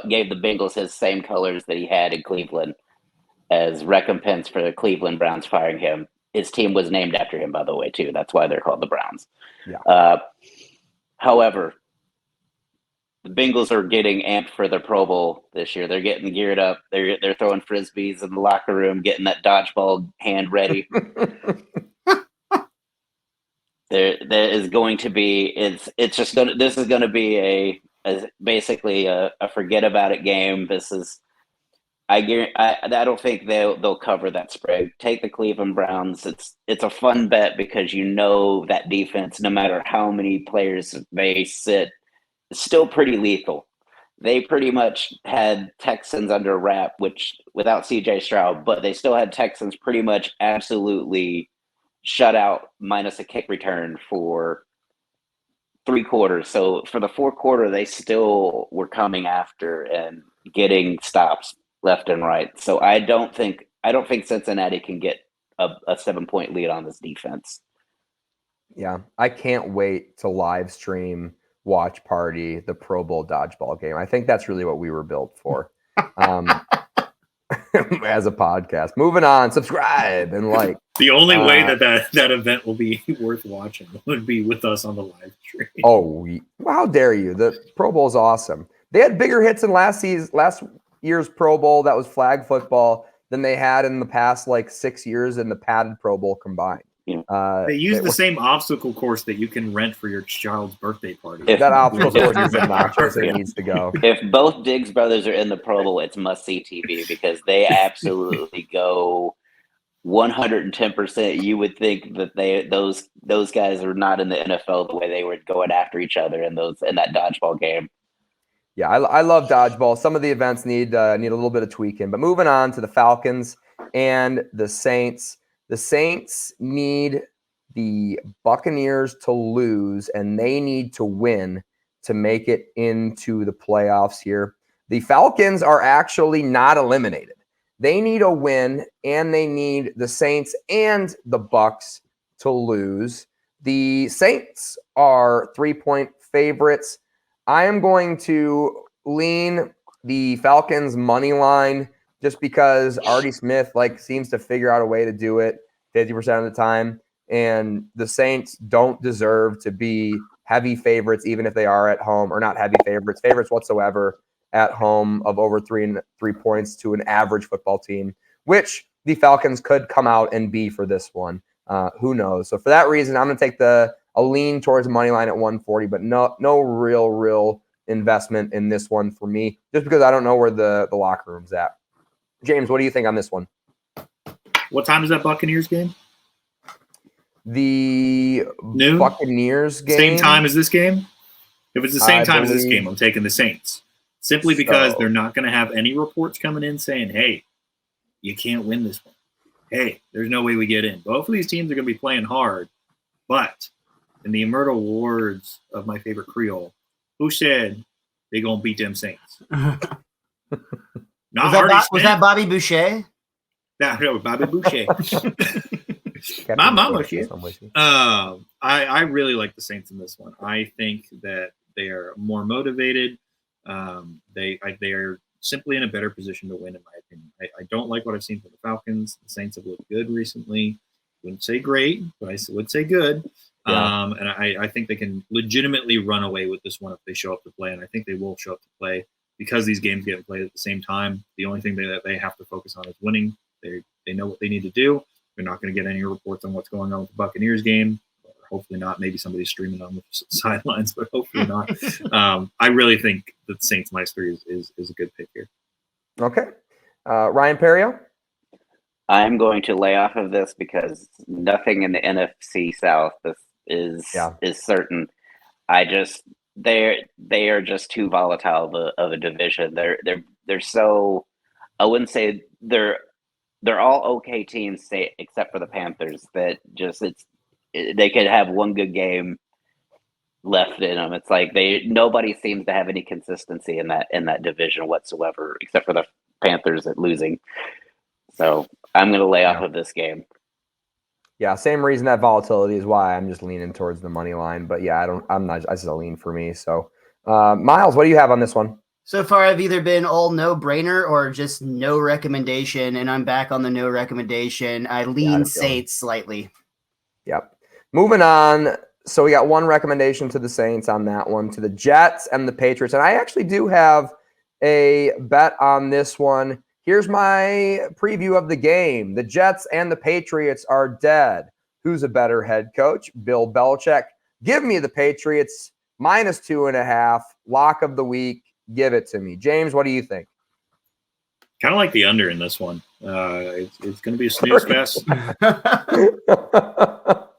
gave the Bengals his same colors that he had in Cleveland as recompense for the Cleveland Browns firing him. His team was named after him, by the way, too. That's why they're called the Browns. Yeah. However, the Bengals are getting amped for the Pro Bowl this year. They're getting geared up. They're throwing frisbees in the locker room, getting that dodgeball hand ready. There is going to be this is going to be basically a forget about it game. I don't think they'll cover that spread. Take the Cleveland Browns. It's a fun bet because you know that defense, no matter how many players they sit, is still pretty lethal. They pretty much had Texans under wrap, which without CJ Stroud, but they still had Texans pretty much absolutely shut out minus a kick return for 3 quarters. So for the 4th quarter, they still were coming after and getting stops left and right. So I don't think Cincinnati can get a 7-point lead on this defense. Yeah, I can't wait to live stream, watch party the Pro Bowl dodgeball game. I think that's really what we were built for. As a podcast. Moving on, subscribe and like. The only way that event will be worth watching would be with us on the live stream. Oh, well, how dare you? The Pro Bowl is awesome. They had bigger hits in last year's Pro Bowl that was flag football than they had in the past like 6 years in the padded Pro Bowl combined. They use the same obstacle course that you can rent for your child's birthday party. That obstacle course is obnoxious. It needs to go. If both Diggs brothers are in the Pro Bowl, it's must-see TV because they absolutely go 110%. You would think that those guys are not in the NFL the way they were going after each other in that dodgeball game. Yeah, I love dodgeball. Some of the events need a little bit of tweaking. But moving on to the Falcons and the Saints. The Saints need the Buccaneers to lose, and they need to win to make it into the playoffs here. The Falcons are actually not eliminated. They need a win, and they need the Saints and the Bucs to lose. The Saints are 3-point favorites. I am going to lean the Falcons money line just because Artie Smith seems to figure out a way to do it 50% of the time. And the Saints don't deserve to be heavy favorites, even if they are at home, or not heavy favorites whatsoever at home of over 3 points to an average football team, which the Falcons could come out and be for this one. Who knows? So for that reason, I'm going to take a lean towards the money line at 140, but no real investment in this one for me, just because I don't know where the locker room's at. James, what do you think on this one? What time is that Buccaneers game? The Noon? Buccaneers game. Same time as this game? If it's the same time as this game, I'm taking the Saints. Simply because they're not going to have any reports coming in saying, hey, you can't win this one. Hey, there's no way we get in. Both of these teams are going to be playing hard. But in the immortal words of my favorite Creole, who said they going to beat them Saints? Was that Bobby Boucher? No, Bobby Boucher. My mama shit. I really like the Saints in this one. I think that they are more motivated. They are simply in a better position to win, in my opinion. I don't like what I've seen from the Falcons. The Saints have looked good recently. Wouldn't say great, but I would say good. Yeah. And I think they can legitimately run away with this one if they show up to play, and I think they will show up to play because these games get played at the same time. The only thing that they have to focus on is winning. They know what they need to do. We're not going to get any reports on what's going on with the Buccaneers game. Hopefully not. Maybe somebody's streaming on the sidelines, but hopefully not. I really think that the Saints minus 3 is a good pick here. Okay. Ryan Perrio? I'm going to lay off of this because nothing in the NFC South is certain. They are just too volatile of a division. They're so, I wouldn't say they're all okay teams, except for the Panthers. That just they could have one good game left in them. It's like nobody seems to have any consistency in that division whatsoever, except for the Panthers at losing. So I'm going to lay off of this game. Yeah, same reason, that volatility is why I'm just leaning towards the money line. But yeah, I just a lean for me. So Miles, what do you have on this one? So far, I've either been all no-brainer or just no recommendation, and I'm back on the no recommendation. I lean Saints slightly. Yep. Moving on. So we got one recommendation to the Saints on that one, to the Jets and the Patriots. And I actually do have a bet on this one. Here's my preview of the game. The Jets and the Patriots are dead. Who's a better head coach? Bill Belichick. Give me the Patriots minus 2.5. Lock of the week. Give it to me. James, what do you think? Kind of like the under in this one. It's going to be a snooze fest.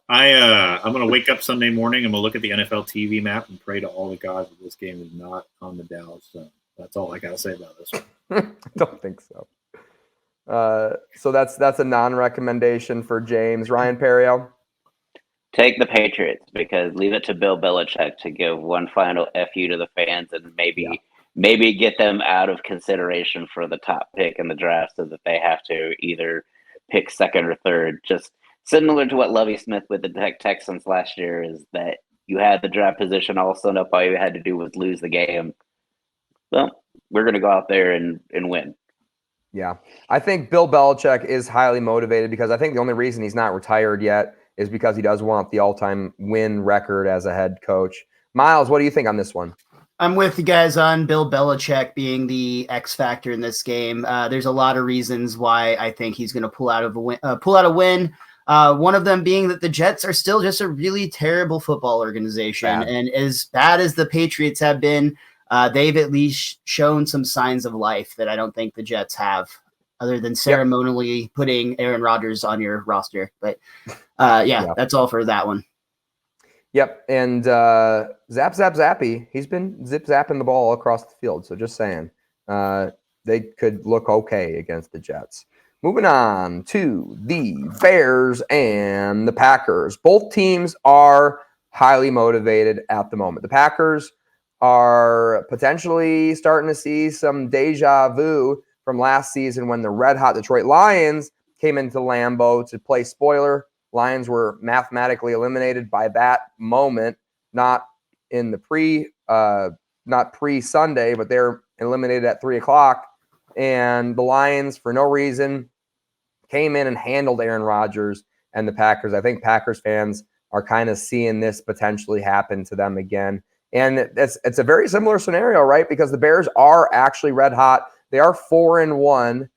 I'm going to wake up Sunday morning. I'm going to look at the NFL TV map and pray to all the gods that this game is not on the Dow. So that's all I got to say about this one. I don't think so. So that's a non-recommendation for James. Ryan Perrio? Take the Patriots, because leave it to Bill Belichick to give one final FU to the fans and maybe get them out of consideration for the top pick in the draft, so that they have to either pick second or third. Just similar to what Lovie Smith with the Texans last year, is that you had the draft position all sewn up. All you had to do was lose the game. Well, we're going to go out there and win. Yeah. I think Bill Belichick is highly motivated, because I think the only reason he's not retired yet is because he does want the all-time win record as a head coach. Miles, what do you think on this one? I'm with you guys on Bill Belichick being the X factor in this game. There's a lot of reasons why I think he's going to pull out a win. One of them being that the Jets are still just a really terrible football organization. Bad. And as bad as the Patriots have been, they've at least shown some signs of life that I don't think the Jets have, other than ceremonially putting Aaron Rodgers on your roster. But that's all for that one. Yep. And Zappy, he's been zip-zapping the ball across the field. So just saying, they could look okay against the Jets. Moving on to the Bears and the Packers. Both teams are highly motivated at the moment. The Packers are potentially starting to see some deja vu from last season when the red-hot Detroit Lions came into Lambeau to play spoiler. Lions were mathematically eliminated by that moment, not in the not pre-Sunday, but they're eliminated at 3:00. And the Lions, for no reason, came in and handled Aaron Rodgers and the Packers. I think Packers fans are kind of seeing this potentially happen to them again. And it's a very similar scenario, right? Because the Bears are actually red hot. They are 4-1.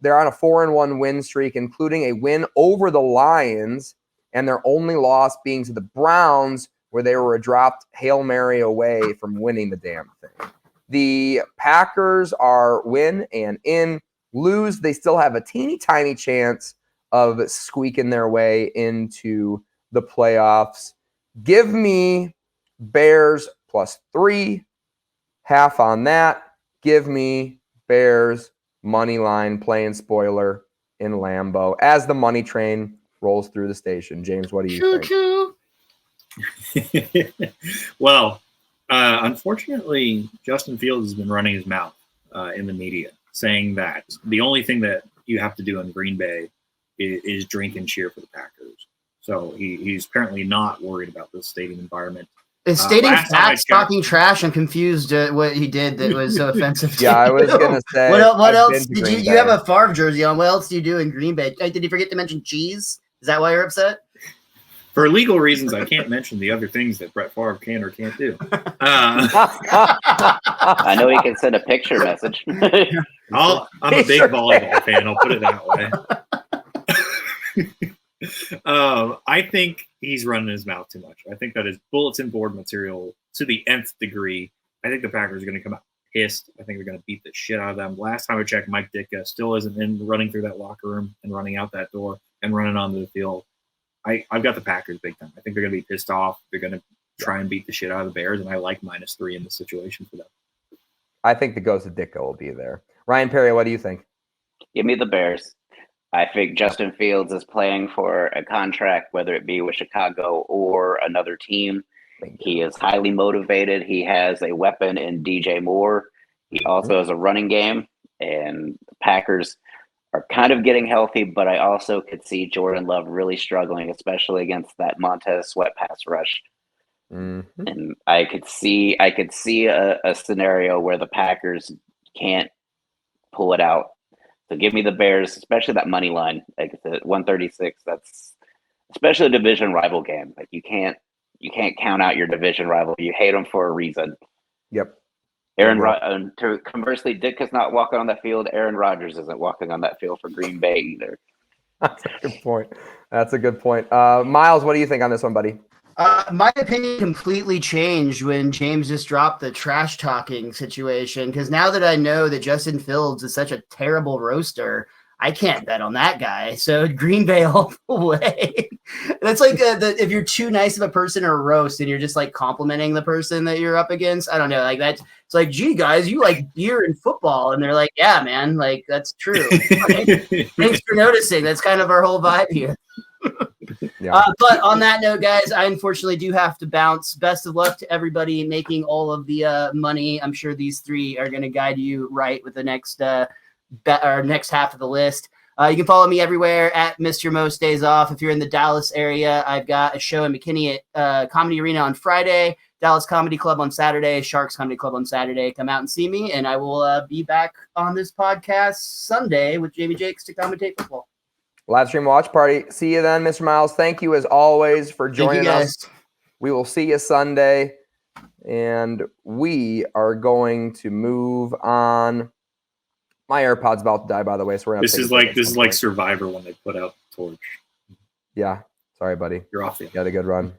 They're on a 4-1 win streak, including a win over the Lions, and their only loss being to the Browns, where they were a dropped Hail Mary away from winning the damn thing. The Packers are win and in. Lose, they still have a teeny tiny chance of squeaking their way into the playoffs. Give me Bears +3, half on that. Give me Bears money line playing spoiler in Lambeau as the money train rolls through the station. James, what do you think? Well, unfortunately, Justin Fields has been running his mouth in the media, saying that the only thing that you have to do in Green Bay is drink and cheer for the Packers. So he's apparently not worried about the stadium environment. Is stating facts talking trash? I'm confused what he did that was so offensive to Yeah, I was you. going to say. What else did you – you have a Favre jersey on. What else do you do in Green Bay? Did you forget to mention cheese? Is that why you're upset? For legal reasons, I can't mention the other things that Brett Favre can or can't do. I know he can send a picture message. I'm a big volleyball fan. I'll put it that way. I think he's running his mouth too much. I think that is bulletin board material to the nth degree. I think the Packers are going to come out pissed. I think they're going to beat the shit out of them. Last time I checked, Mike Ditka still isn't in running through that locker room and running out that door and running onto the field. I've got the Packers big time. I think they're going to be pissed off. They're going to try and beat the shit out of the Bears, and I like -3 in this situation for them. I think the ghost of Ditka will be there. Ryan Perry, what do you think? Give me the Bears. I think Justin Fields is playing for a contract, whether it be with Chicago or another team. He is highly motivated. He has a weapon in DJ Moore. He also has a running game, and the Packers are kind of getting healthy, but I also could see Jordan Love really struggling, especially against that Montez Sweat pass rush. Mm-hmm. And I could see a scenario where the Packers can't pull it out. So give me the Bears, especially that money line, like the 136. That's especially a division rival game. Like you can't count out your division rival. You hate them for a reason. Yep. Conversely, Ditka's not walking on that field. Aaron Rodgers isn't walking on that field for Green Bay either. That's a good point. Miles, what do you think on this one, buddy? My opinion completely changed when James just dropped the trash talking situation, because now that I know that Justin Fields is such a terrible roaster, I can't bet on that guy. So Green Bay all the way. That's like if you're too nice of a person or a roast and you're just like complimenting the person that you're up against. I don't know. Like that. It's like, gee, guys, you like beer and football. And they're like, yeah, man, like that's true. Thanks for noticing. That's kind of our whole vibe here. Yeah. But on that note, guys, I unfortunately do have to bounce. Best of luck to everybody making all of the money. I'm sure these three are going to guide you right with the next next half of the list. You can follow me everywhere at Mr. Most Days Off. If you're in the Dallas area, I've got a show in McKinney at Comedy Arena on Friday, Dallas Comedy Club on Saturday, Sharks Comedy Club on Saturday. Come out and see me, and I will be back on this podcast Sunday with Jamie Jakes to commentate football. Live stream watch party. See you then, Mr. Miles. Thank you as always for joining us. We will see you Sunday, and we are going to move on. My AirPod's about to die, by the way. So we're this is like Survivor when they put out Torch. Yeah, sorry, buddy. You're off the island. Got a good run.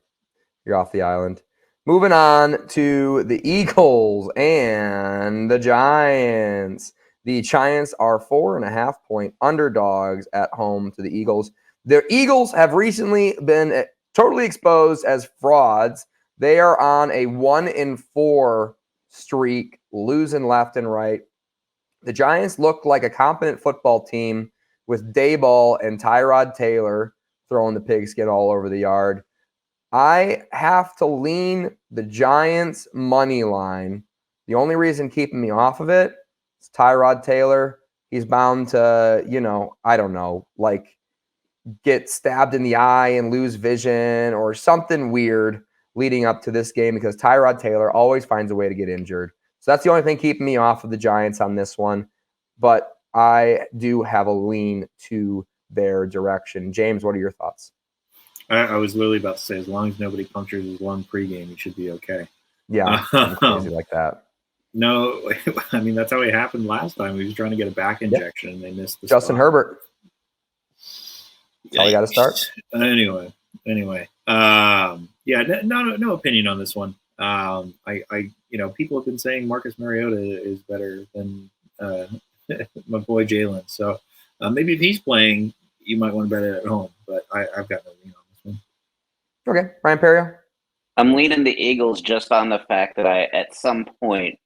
You're off the island. Moving on to the Eagles and the Giants. The Giants are 4.5-point underdogs at home to the Eagles. The Eagles have recently been totally exposed as frauds. They are on a 1-4 streak, losing left and right. The Giants look like a competent football team with Dayball and Tyrod Taylor throwing the pigskin all over the yard. I have to lean the Giants money line. The only reason keeping me off of it is Tyrod Taylor. He's bound to, I don't know, like get stabbed in the eye and lose vision or something weird leading up to this game because Tyrod Taylor always finds a way to get injured. So that's the only thing keeping me off of the Giants on this one. But I do have a lean to their direction. James, what are your thoughts? I was literally about to say, as long as nobody punctures his lung pregame, he should be okay. Yeah, crazy like that. No, I mean, that's how it happened last time. He was trying to get a back injection, and they missed the Justin spot. Herbert. That's how we got to start. Anyway. Yeah, no opinion on this one. People have been saying Marcus Mariota is better than my boy Jalen. So maybe if he's playing, you might want to bet it at home. But I've got no lean on this one. Okay, Ryan Perrio. I'm leaning the Eagles just on the fact that at some point,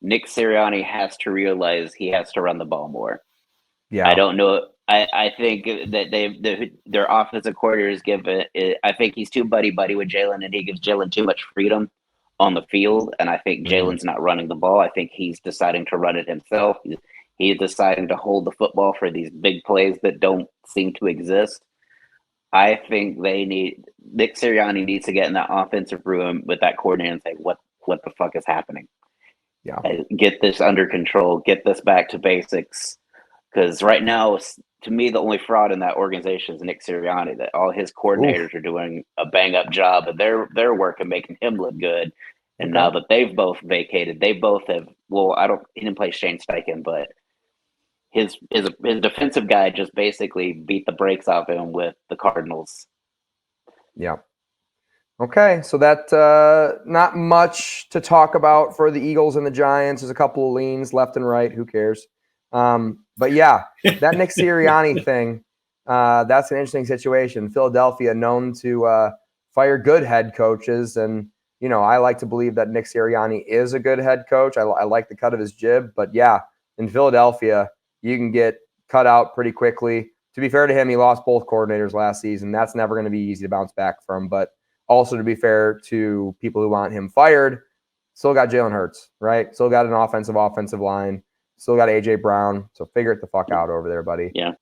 Nick Sirianni has to realize he has to run the ball more. Yeah, I don't know. I think that their offensive coordinators I think he's too buddy with Jalen, and he gives Jalen too much freedom on the field. And I think Jalen's not running the ball. I think he's deciding to run it himself. He's deciding to hold the football for these big plays that don't seem to exist. I think Nick Sirianni needs to get in that offensive room with that coordinator and say, what the fuck is happening? Yeah, get this under control. Get this back to basics. Because right now, to me, the only fraud in that organization is Nick Sirianni. That all his coordinators are doing a bang-up job of their work and making him look good. And now that they've both vacated, they both have. Well, he didn't play Shane Steichen, but his defensive guy just basically beat the brakes off him with the Cardinals. Yeah. Okay, so that not much to talk about for the Eagles and the Giants. There's a couple of leans left and right. Who cares? But yeah, that Nick Sirianni thing, that's an interesting situation. Philadelphia, known to fire good head coaches, and I like to believe that Nick Sirianni is a good head coach. I like the cut of his jib, but yeah, in Philadelphia, you can get cut out pretty quickly. To be fair to him, he lost both coordinators last season. That's never going to be easy to bounce back from, but also, to be fair to people who want him fired, still got Jalen Hurts, right? Still got an offensive line. Still got A.J. Brown. So figure it the fuck out over there, buddy. Yeah.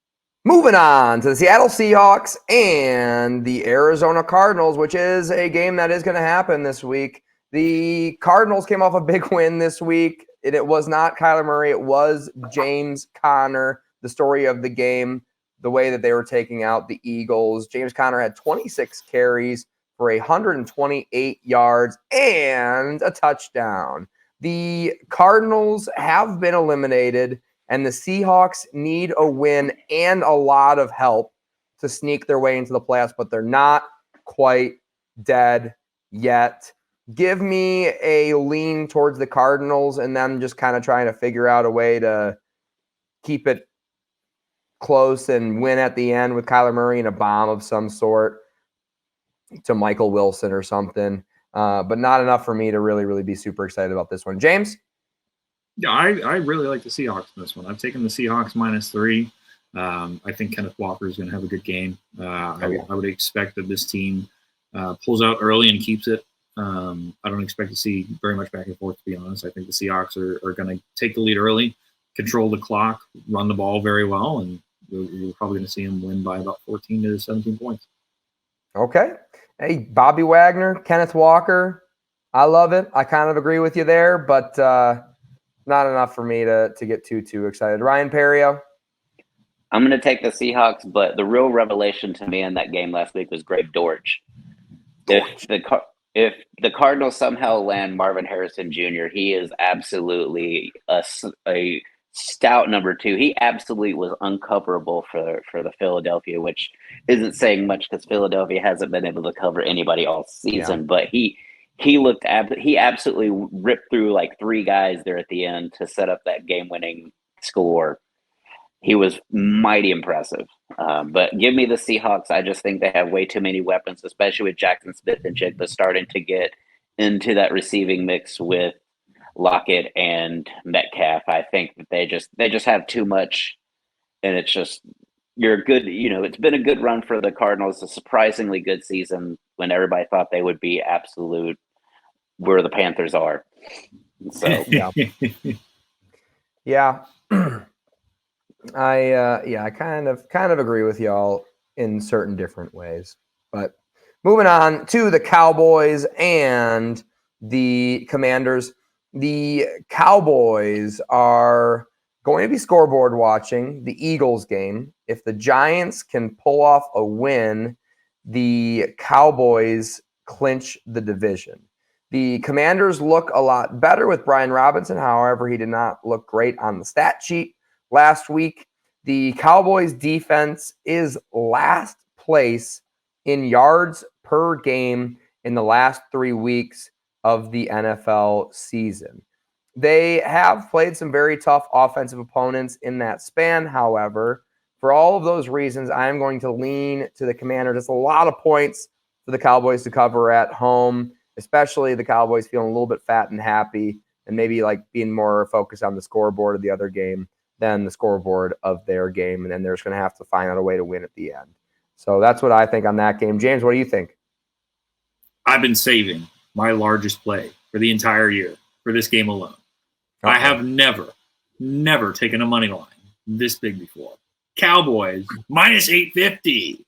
Moving on to the Seattle Seahawks and the Arizona Cardinals, which is a game that is going to happen this week. The Cardinals came off a big win this week. It was not Kyler Murray. It was James Conner, the story of the game, the way that they were taking out the Eagles. James Conner had 26 carries for 128 yards and a touchdown. The Cardinals have been eliminated, and the Seahawks need a win and a lot of help to sneak their way into the playoffs, but they're not quite dead yet. Give me a lean towards the Cardinals and them just kind of trying to figure out a way to keep it close and win at the end with Kyler Murray and a bomb of some sort to Michael Wilson or something, but not enough for me to really be super excited about this one. James? Yeah, I really like the Seahawks in this one. I've taken the Seahawks -3. I think Kenneth Walker is going to have a good game. I would expect that this team pulls out early and keeps it. I don't expect to see very much back and forth, to be honest. I think the Seahawks are going to take the lead early, control the clock, run the ball very well, and we're probably going to see them win by about 14 to 17 points. Okay. Hey, Bobby Wagner, Kenneth Walker, I love it. I kind of agree with you there, but not enough for me to get too excited. Ryan Perrio? I'm going to take the Seahawks, but the real revelation to me in that game last week was Greg Dortch. If the Cardinals somehow land Marvin Harrison Jr., he is absolutely a stout number 2. He absolutely was uncoverable for the Philadelphia, which isn't saying much because Philadelphia hasn't been able to cover anybody all season. Yeah. But he absolutely ripped through like 3 guys there at the end to set up that game-winning score. He was mighty impressive. But give me the Seahawks. I just think they have way too many weapons, especially with Jackson Smith and Jigba starting to get into that receiving mix with Lockett and Metcalf. I think that they just have too much, and it's just you're good. It's been a good run for the Cardinals, a surprisingly good season when everybody thought they would be absolute where the Panthers are. So yeah. I kind of agree with y'all in certain different ways. But moving on to the Cowboys and the Commanders. The Cowboys are going to be scoreboard watching the Eagles game. If the Giants can pull off a win, the Cowboys clinch the division. The Commanders look a lot better with Brian Robinson. However, he did not look great on the stat sheet last week. The Cowboys defense is last place in yards per game in the last 3 weeks of the NFL season. They have played some very tough offensive opponents in that span. However, for all of those reasons, I am going to lean to the Commanders. It's a lot of points for the Cowboys to cover at home, especially the Cowboys feeling a little bit fat and happy and maybe like being more focused on the scoreboard of the other game than the scoreboard of their game. And then they're just going to have to find out a way to win at the end. So that's what I think on that game. James, what do you think? I've been saving my largest play for the entire year for this game alone. Okay. I have never taken a money line this big before. Cowboys -850.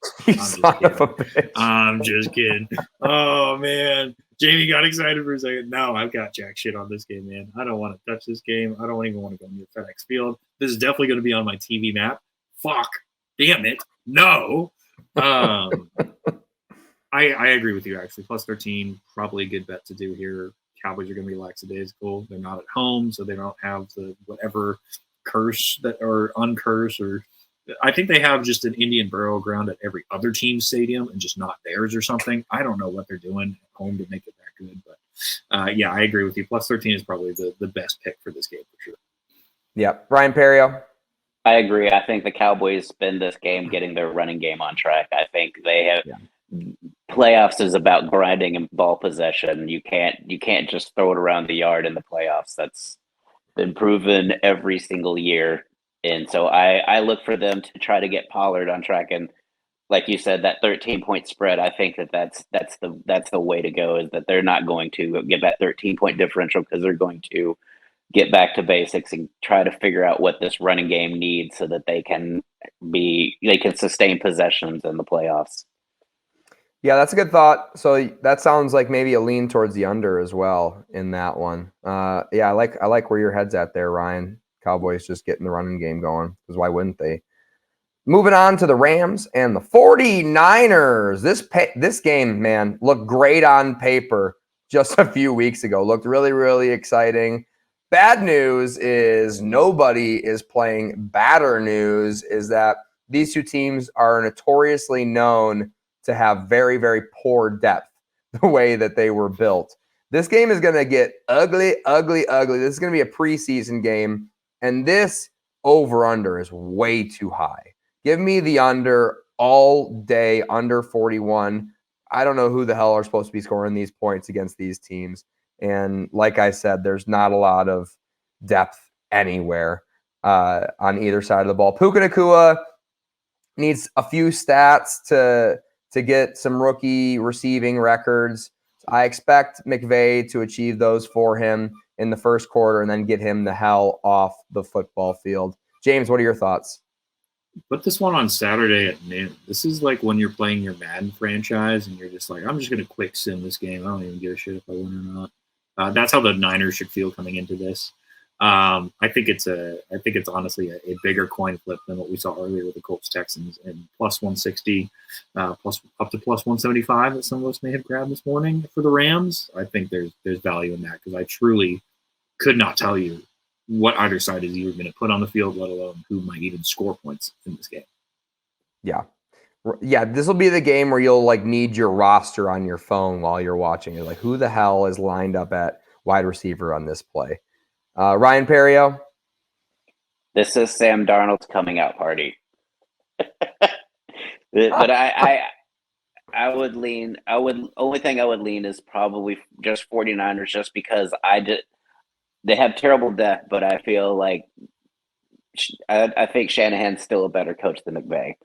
I'm just kidding. Oh man, Jamie got excited for a second. No, I've got jack shit on this game, man. I don't want to touch this game. I don't even want to go near FedEx Field. This is definitely going to be on my TV map. Fuck, damn it, no. I agree with you actually. +13, probably a good bet to do here. Cowboys are going to be lackadaisical. They're not at home, so they don't have the whatever curse that or uncurse, or I think they have just an Indian burial ground at every other team's stadium and just not theirs or something. I don't know what they're doing at home to make it that good, but yeah, I agree with you. Plus 13 is probably the best pick for this game for sure. Yeah, Ryan Perrio. I agree. I think the Cowboys spend this game getting their running game on track. I think they have playoffs is about grinding and ball possession. You can't just throw it around the yard in the playoffs. That's been proven every single year. And so I look for them to try to get Pollard on track. And like you said, that 13-point spread, I think that's the way to go, is that they're not going to get that 13-point differential because they're going to get back to basics and try to figure out what this running game needs so that they can sustain possessions in the playoffs. Yeah, that's a good thought. So that sounds like maybe a lean towards the under as well in that one. Yeah, I like where your head's at there, Ryan. Cowboys just getting the running game going, because why wouldn't they? Moving on to the Rams and the 49ers. This game, man, looked great on paper just a few weeks ago. Looked really, really exciting. Bad news is nobody is playing. Badder news is that these two teams are notoriously known to have very, very poor depth the way that they were built. This game is going to get ugly, ugly, ugly. This is going to be a preseason game, and this over-under is way too high. Give me the under all day, under 41. I don't know who the hell are supposed to be scoring these points against these teams. And like I said, there's not a lot of depth anywhere on either side of the ball. Puka Nacua needs a few stats to get some rookie receiving records. I expect McVay to achieve those for him in the first quarter and then get him the hell off the football field. James, what are your thoughts? Put this one on Saturday at noon. This is like when you're playing your Madden franchise and you're just like, I'm just going to quick sim this game. I don't even give a shit if I win or not. That's how the Niners should feel coming into this. I think it's honestly a bigger coin flip than what we saw earlier with the Colts Texans, and plus 160, plus up to plus 175 that some of us may have grabbed this morning for the Rams. I think there's value in that, because I truly could not tell you what either side is even going to put on the field, let alone who might even score points in this game. Yeah, this will be the game where you'll need your roster on your phone while you're watching. You're like, who the hell is lined up at wide receiver on this play? Ryan Perrio? This is Sam Darnold's coming out party. But I would lean. Only thing I would lean is probably just 49ers, just because they have terrible depth, but I feel like I think Shanahan's still a better coach than McVay.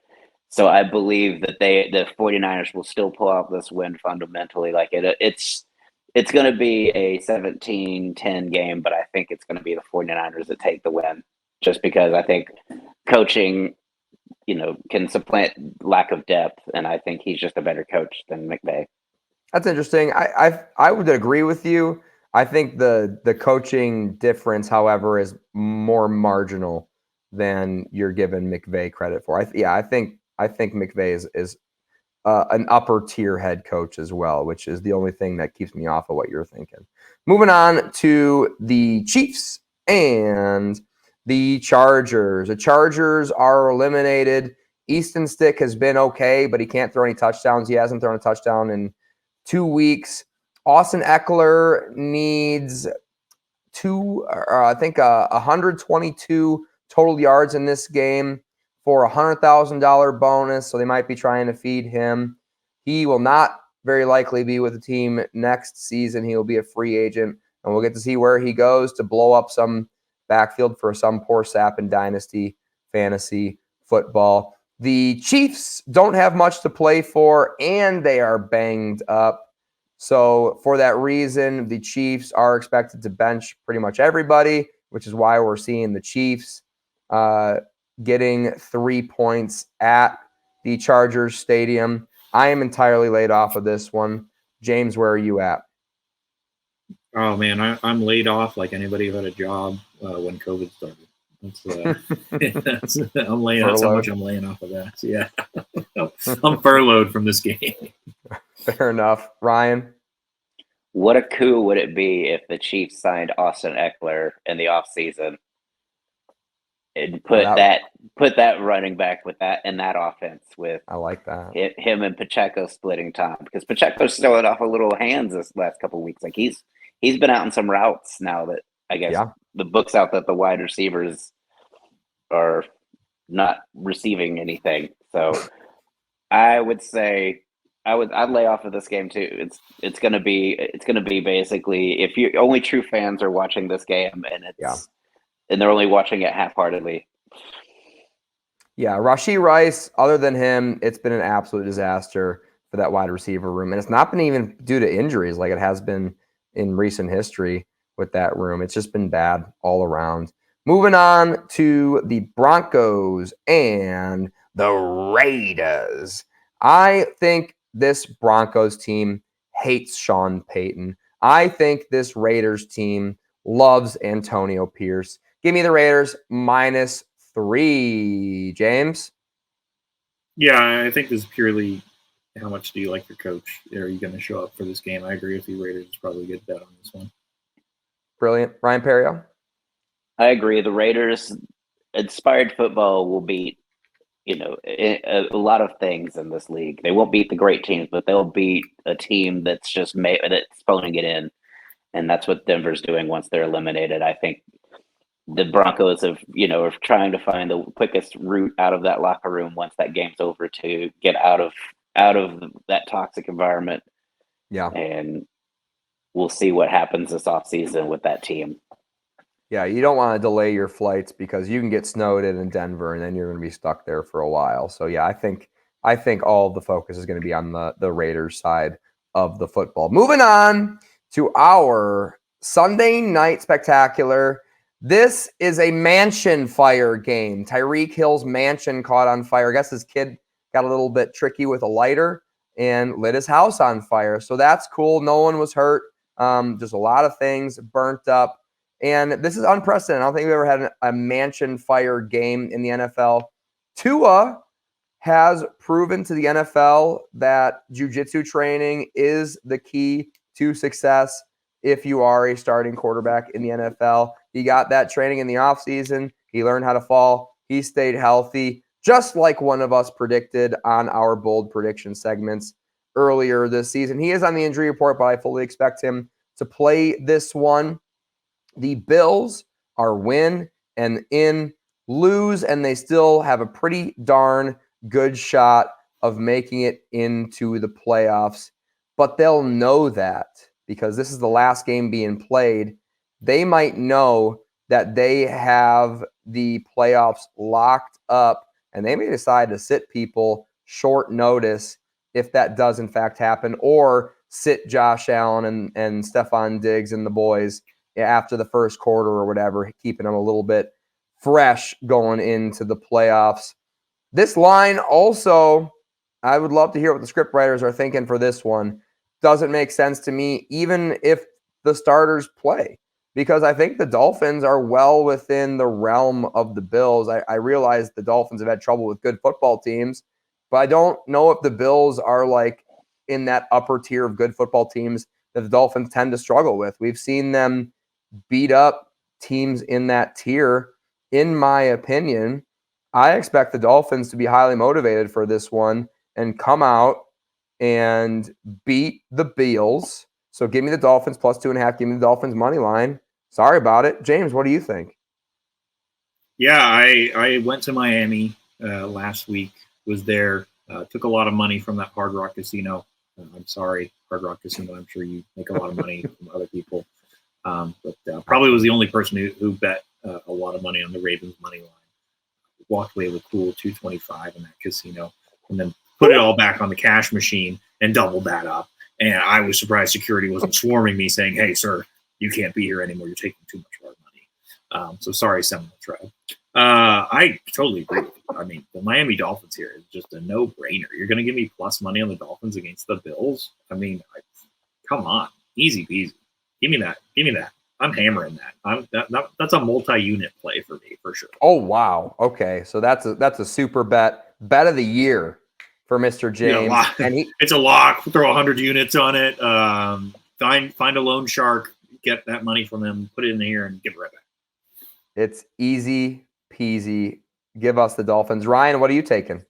So I believe that the 49ers will still pull out this win fundamentally. It's going to be a 17-10 game, but I think it's going to be the 49ers that take the win, just because I think coaching, can supplant lack of depth, and I think he's just a better coach than McVay. That's interesting. I would agree with you. I think the coaching difference, however, is more marginal than you're giving McVay credit for. I think McVay is an upper tier head coach as well, which is the only thing that keeps me off of what you're thinking. Moving on to the Chiefs and the Chargers. The Chargers are eliminated. Easton Stick has been okay, but he can't throw any touchdowns. He hasn't thrown a touchdown in 2 weeks. Austin Eckler needs 122 total yards in this game for a $100,000 bonus, so they might be trying to feed him. He will not very likely be with the team next season. He will be a free agent, and we'll get to see where he goes to blow up some backfield for some poor sap in Dynasty Fantasy Football. The Chiefs don't have much to play for, and they are banged up. So for that reason, the Chiefs are expected to bench pretty much everybody, which is why we're seeing the Chiefs getting 3 points at the Chargers Stadium. I am entirely laid off of this one. James, where are you at? Oh, man, I'm laid off like anybody who had a job when COVID started. That's I'm laying off how much I'm laying off of that. So, yeah, I'm furloughed from this game. Fair enough. Ryan? What a coup would it be if the Chiefs signed Austin Eckler in the offseason? and put that running back with that in that offense with I like that. him and Pacheco splitting time, because Pacheco's showing off a little hands this last couple of weeks. Like he's been out in some routes now that I guess the book's out that the wide receivers are not receiving anything. So I would say I'd lay off of this game too. It's gonna be basically, if you only true fans are watching this game and and they're only watching it half-heartedly. Yeah, Rashee Rice, other than him, it's been an absolute disaster for that wide receiver room. And it's not been even due to injuries like it has been in recent history with that room. It's just been bad all around. Moving on to the Broncos and the Raiders. I think this Broncos team hates Sean Payton. I think this Raiders team loves Antonio Pierce. Give me the Raiders -3. James? Yeah, I think this is purely how much do you like your coach? Are you going to show up for this game? I agree with you. Raiders is probably a good bet on this one. Brilliant. Ryan Perrio? I agree. The Raiders inspired football will beat, a lot of things in this league. They won't beat the great teams, but they'll beat a team that's that's phoning it in. And that's what Denver's doing once they're eliminated. I think the Broncos are trying to find the quickest route out of that locker room once that game's over to get out of that toxic environment. Yeah. And we'll see what happens this offseason with that team. Yeah, you don't want to delay your flights because you can get snowed in Denver and then you're going to be stuck there for a while. So yeah, I think all of the focus is going to be on the Raiders side of the football. Moving on to our Sunday night spectacular. This is a mansion fire game. Tyreek Hill's mansion caught on fire. I guess his kid got a little bit tricky with a lighter and lit his house on fire. So that's cool. No one was hurt. Just a lot of things burnt up. And this is unprecedented. I don't think we've ever had a mansion fire game in the NFL. Tua has proven to the NFL that jiu-jitsu training is the key to success if you are a starting quarterback in the NFL. He got that training in the offseason. He learned how to fall. He stayed healthy, just like one of us predicted on our bold prediction segments earlier this season. He is on the injury report, but I fully expect him to play this one. The Bills are win and in, lose, and they still have a pretty darn good shot of making it into the playoffs. But they'll know that because this is the last game being played. They might know that they have the playoffs locked up, and they may decide to sit people short notice if that does in fact happen, or sit Josh Allen and Stephon Diggs and the boys after the first quarter or whatever, keeping them a little bit fresh going into the playoffs. This line also, I would love to hear what the script writers are thinking for this one. Doesn't make sense to me, even if the starters play, because I think the Dolphins are well within the realm of the Bills. I realize the Dolphins have had trouble with good football teams, but I don't know if the Bills are like in that upper tier of good football teams that the Dolphins tend to struggle with. We've seen them beat up teams in that tier. In my opinion, I expect the Dolphins to be highly motivated for this one and come out and beat the Bills. So give me the Dolphins +2.5. Give me the Dolphins money line. Sorry about it. James, what do you think? Yeah, I went to Miami last week, was there, took a lot of money from that Hard Rock Casino. I'm sorry, Hard Rock Casino. I'm sure you make a lot of money from other people. But probably was the only person who bet a lot of money on the Ravens money line. Walked away with cool 225 in that casino, and then put it all back on the cash machine and doubled that up. And I was surprised security wasn't swarming me saying, "Hey, sir, you can't be here anymore. You're taking too much of our money." So sorry, Seminole Tribe. I totally agree with you. I mean, the Miami Dolphins here is just a no-brainer. You're going to give me plus money on the Dolphins against the Bills? I mean, come on, easy peasy. Give me that. Give me that. I'm hammering that. That's a multi-unit play for me for sure. Oh wow. Okay, so that's a super bet of the year for Mr. James. Yeah, and it's a lock. Throw 100 units on it. Find a loan shark. Get that money from him. Put it in here and give it right back. It's easy peasy. Give us the Dolphins. Ryan, what are you taking?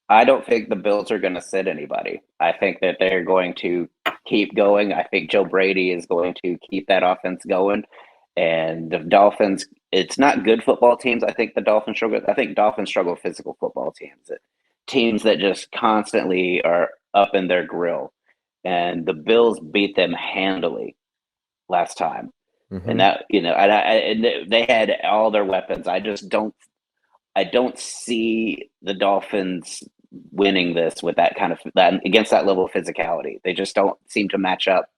I don't think the Bills are going to sit anybody. I think that they're going to keep going. I think Joe Brady is going to keep that offense going. And the Dolphins, it's not good football teams. I think the Dolphins struggle. I think Dolphins struggle with physical football teams. Teams that just constantly are up in their grill. And the Bills beat them handily last time. Mm-hmm. And that, and they had all their weapons. I don't see the Dolphins winning this with that against that level of physicality. They just don't seem to match up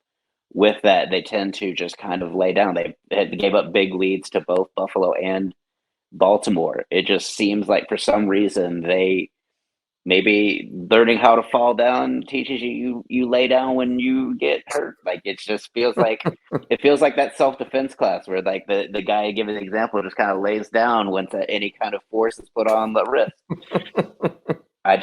with that. They tend to just kind of lay down. They gave up big leads to both Buffalo and Baltimore. It just seems like for some reason they maybe learning how to fall down teaches you lay down when you get hurt. Like it just feels like that self-defense class where like the guy giving the example just kind of lays down when any kind of force is put on the wrist. I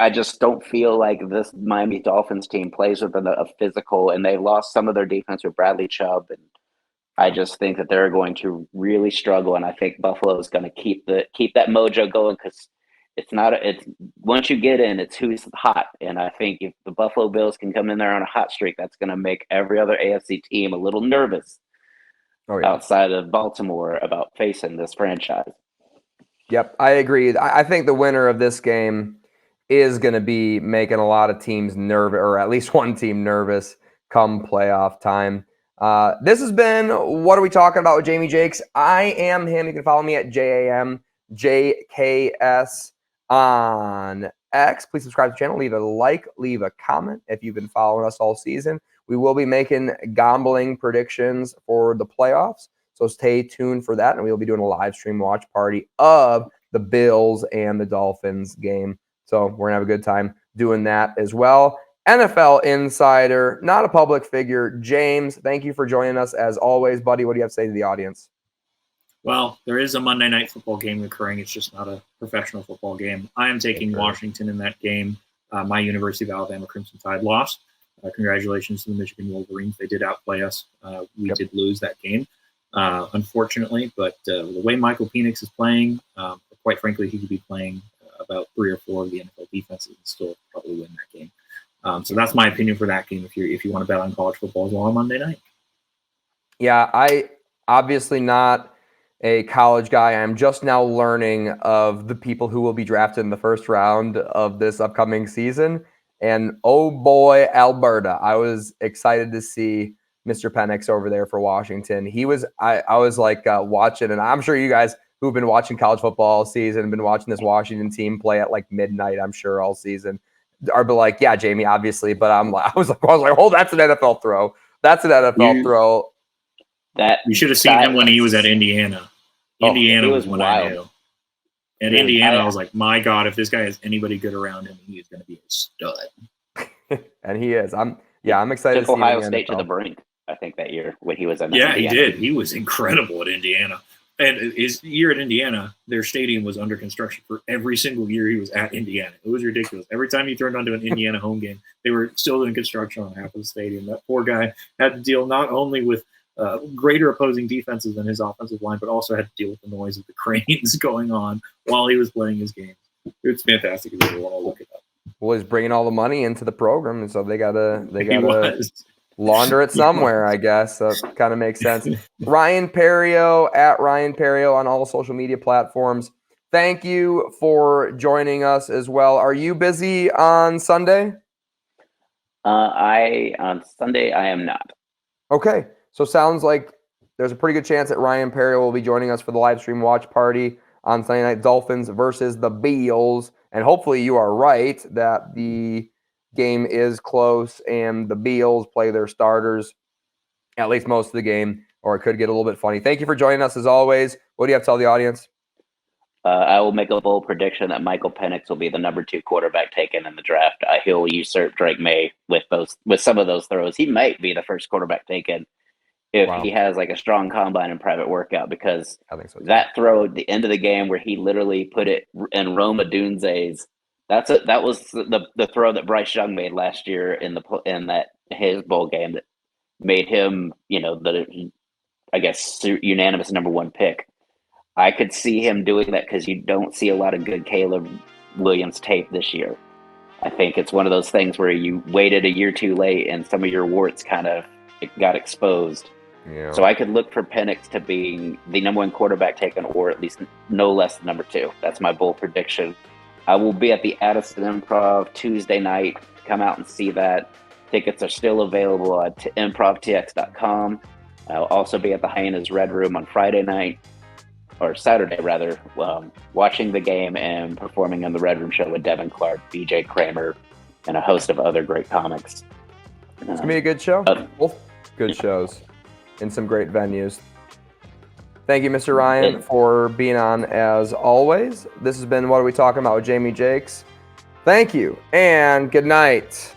just don't feel like this Miami Dolphins team plays with a physical, and they lost some of their defense with Bradley Chubb, and I just think that they're going to really struggle, and I think Buffalo is going to keep that mojo going because it's once you get in, it's who's hot, and I think if the Buffalo Bills can come in there on a hot streak, that's going to make every other AFC team a little nervous outside of Baltimore about facing this franchise. Yep, I agree. I think the winner of this game is going to be making a lot of teams nervous, or at least one team nervous come playoff time. This has been What Are We Talking About with Jamie Jakes. I am him. You can follow me at JAMJKS on X. Please subscribe to the channel. Leave a like. Leave a comment if you've been following us all season. We will be making gambling predictions for the playoffs, so stay tuned for that. And we will be doing a live stream watch party of the Bills and the Dolphins game. So we're going to have a good time doing that as well. NFL insider, not a public figure, James, thank you for joining us as always. Buddy, what do you have to say to the audience? Well, there is a Monday Night Football game occurring. It's just not a professional football game. I am taking Washington in that game. My University of Alabama Crimson Tide lost. Congratulations to the Michigan Wolverines. They did outplay us. We did lose that game, unfortunately. But the way Michael Penix is playing, quite frankly, he could be playing about 3 or 4 of the NFL defenses and still probably win that game. So that's my opinion for that game if you want to bet on college football as well on Monday night. Yeah, I obviously not a college guy. I'm just now learning of the people who will be drafted in the first round of this upcoming season. And oh boy, Alberta. I was excited to see Mr. Penix over there for Washington. I was like watching, and I'm sure you guys who've been watching college football all season, been watching this Washington team play at like midnight, I'm sure all season, are like, yeah, Jamie, obviously. But I was like, oh, that's an NFL throw. That's an NFL throw. That you should have seen him when he was at Indiana. Indiana was when wild. I knew. At Indiana, I was like, my God, if this guy has anybody good around him, he is going to be a stud. And he is. I'm excited to see Ohio State to the brink, I think, that year when he was in Indiana. He did. He was incredible at Indiana. And his year at Indiana, their stadium was under construction for every single year he was at Indiana. It was ridiculous. Every time he turned onto an Indiana home game, they were still doing construction on half of the stadium. That poor guy had to deal not only with greater opposing defenses than his offensive line, but also had to deal with the noise of the cranes going on while he was playing his game. It's fantastic if you want to look it up. Well, he's bringing all the money into the program, and so they gotta launder it somewhere, I guess. So it kind of makes sense. Ryan Perrio at Ryan Perrio on all social media platforms. Thank you for joining us as well. Are you busy on Sunday? On Sunday I am not. Okay. So sounds like there's a pretty good chance that Ryan Perrio will be joining us for the live stream watch party on Sunday night, Dolphins versus the Bills. And hopefully you are right that the game is close and the Bills play their starters at least most of the game, or it could get a little bit funny. Thank you for joining us as always. What do you have to tell the audience? I will make a bold prediction that Michael Penix will be the number 2 quarterback taken in the draft. He'll usurp Drake May with some of those throws. He might be the first quarterback taken if he has like a strong combine and private workout, because I think so, that throw at the end of the game where he literally put it in Rome Odunze's, that was the throw that Bryce Young made last year in that his bowl game that made him, the I guess unanimous number 1 pick. I could see him doing that because you don't see a lot of good Caleb Williams tape this year. I think it's one of those things where you waited a year too late and some of your warts kind of got exposed. Yeah. So I could look for Penix to be the number one quarterback taken, or at least no less than number 2. That's my bold prediction. I will be at the Addison Improv Tuesday night. Come out and see that. Tickets are still available at improvtx.com. I'll also be at the Hyenas Red Room on Friday night, or Saturday rather, watching the game and performing on the Red Room show with Devin Clark, BJ Kramer, and a host of other great comics. It's going to be a good show. Both good shows in some great venues. Thank you, Mr. Ryan, for being on as always. This has been What Are We Talking About with Jamie Jakes. Thank you, and good night.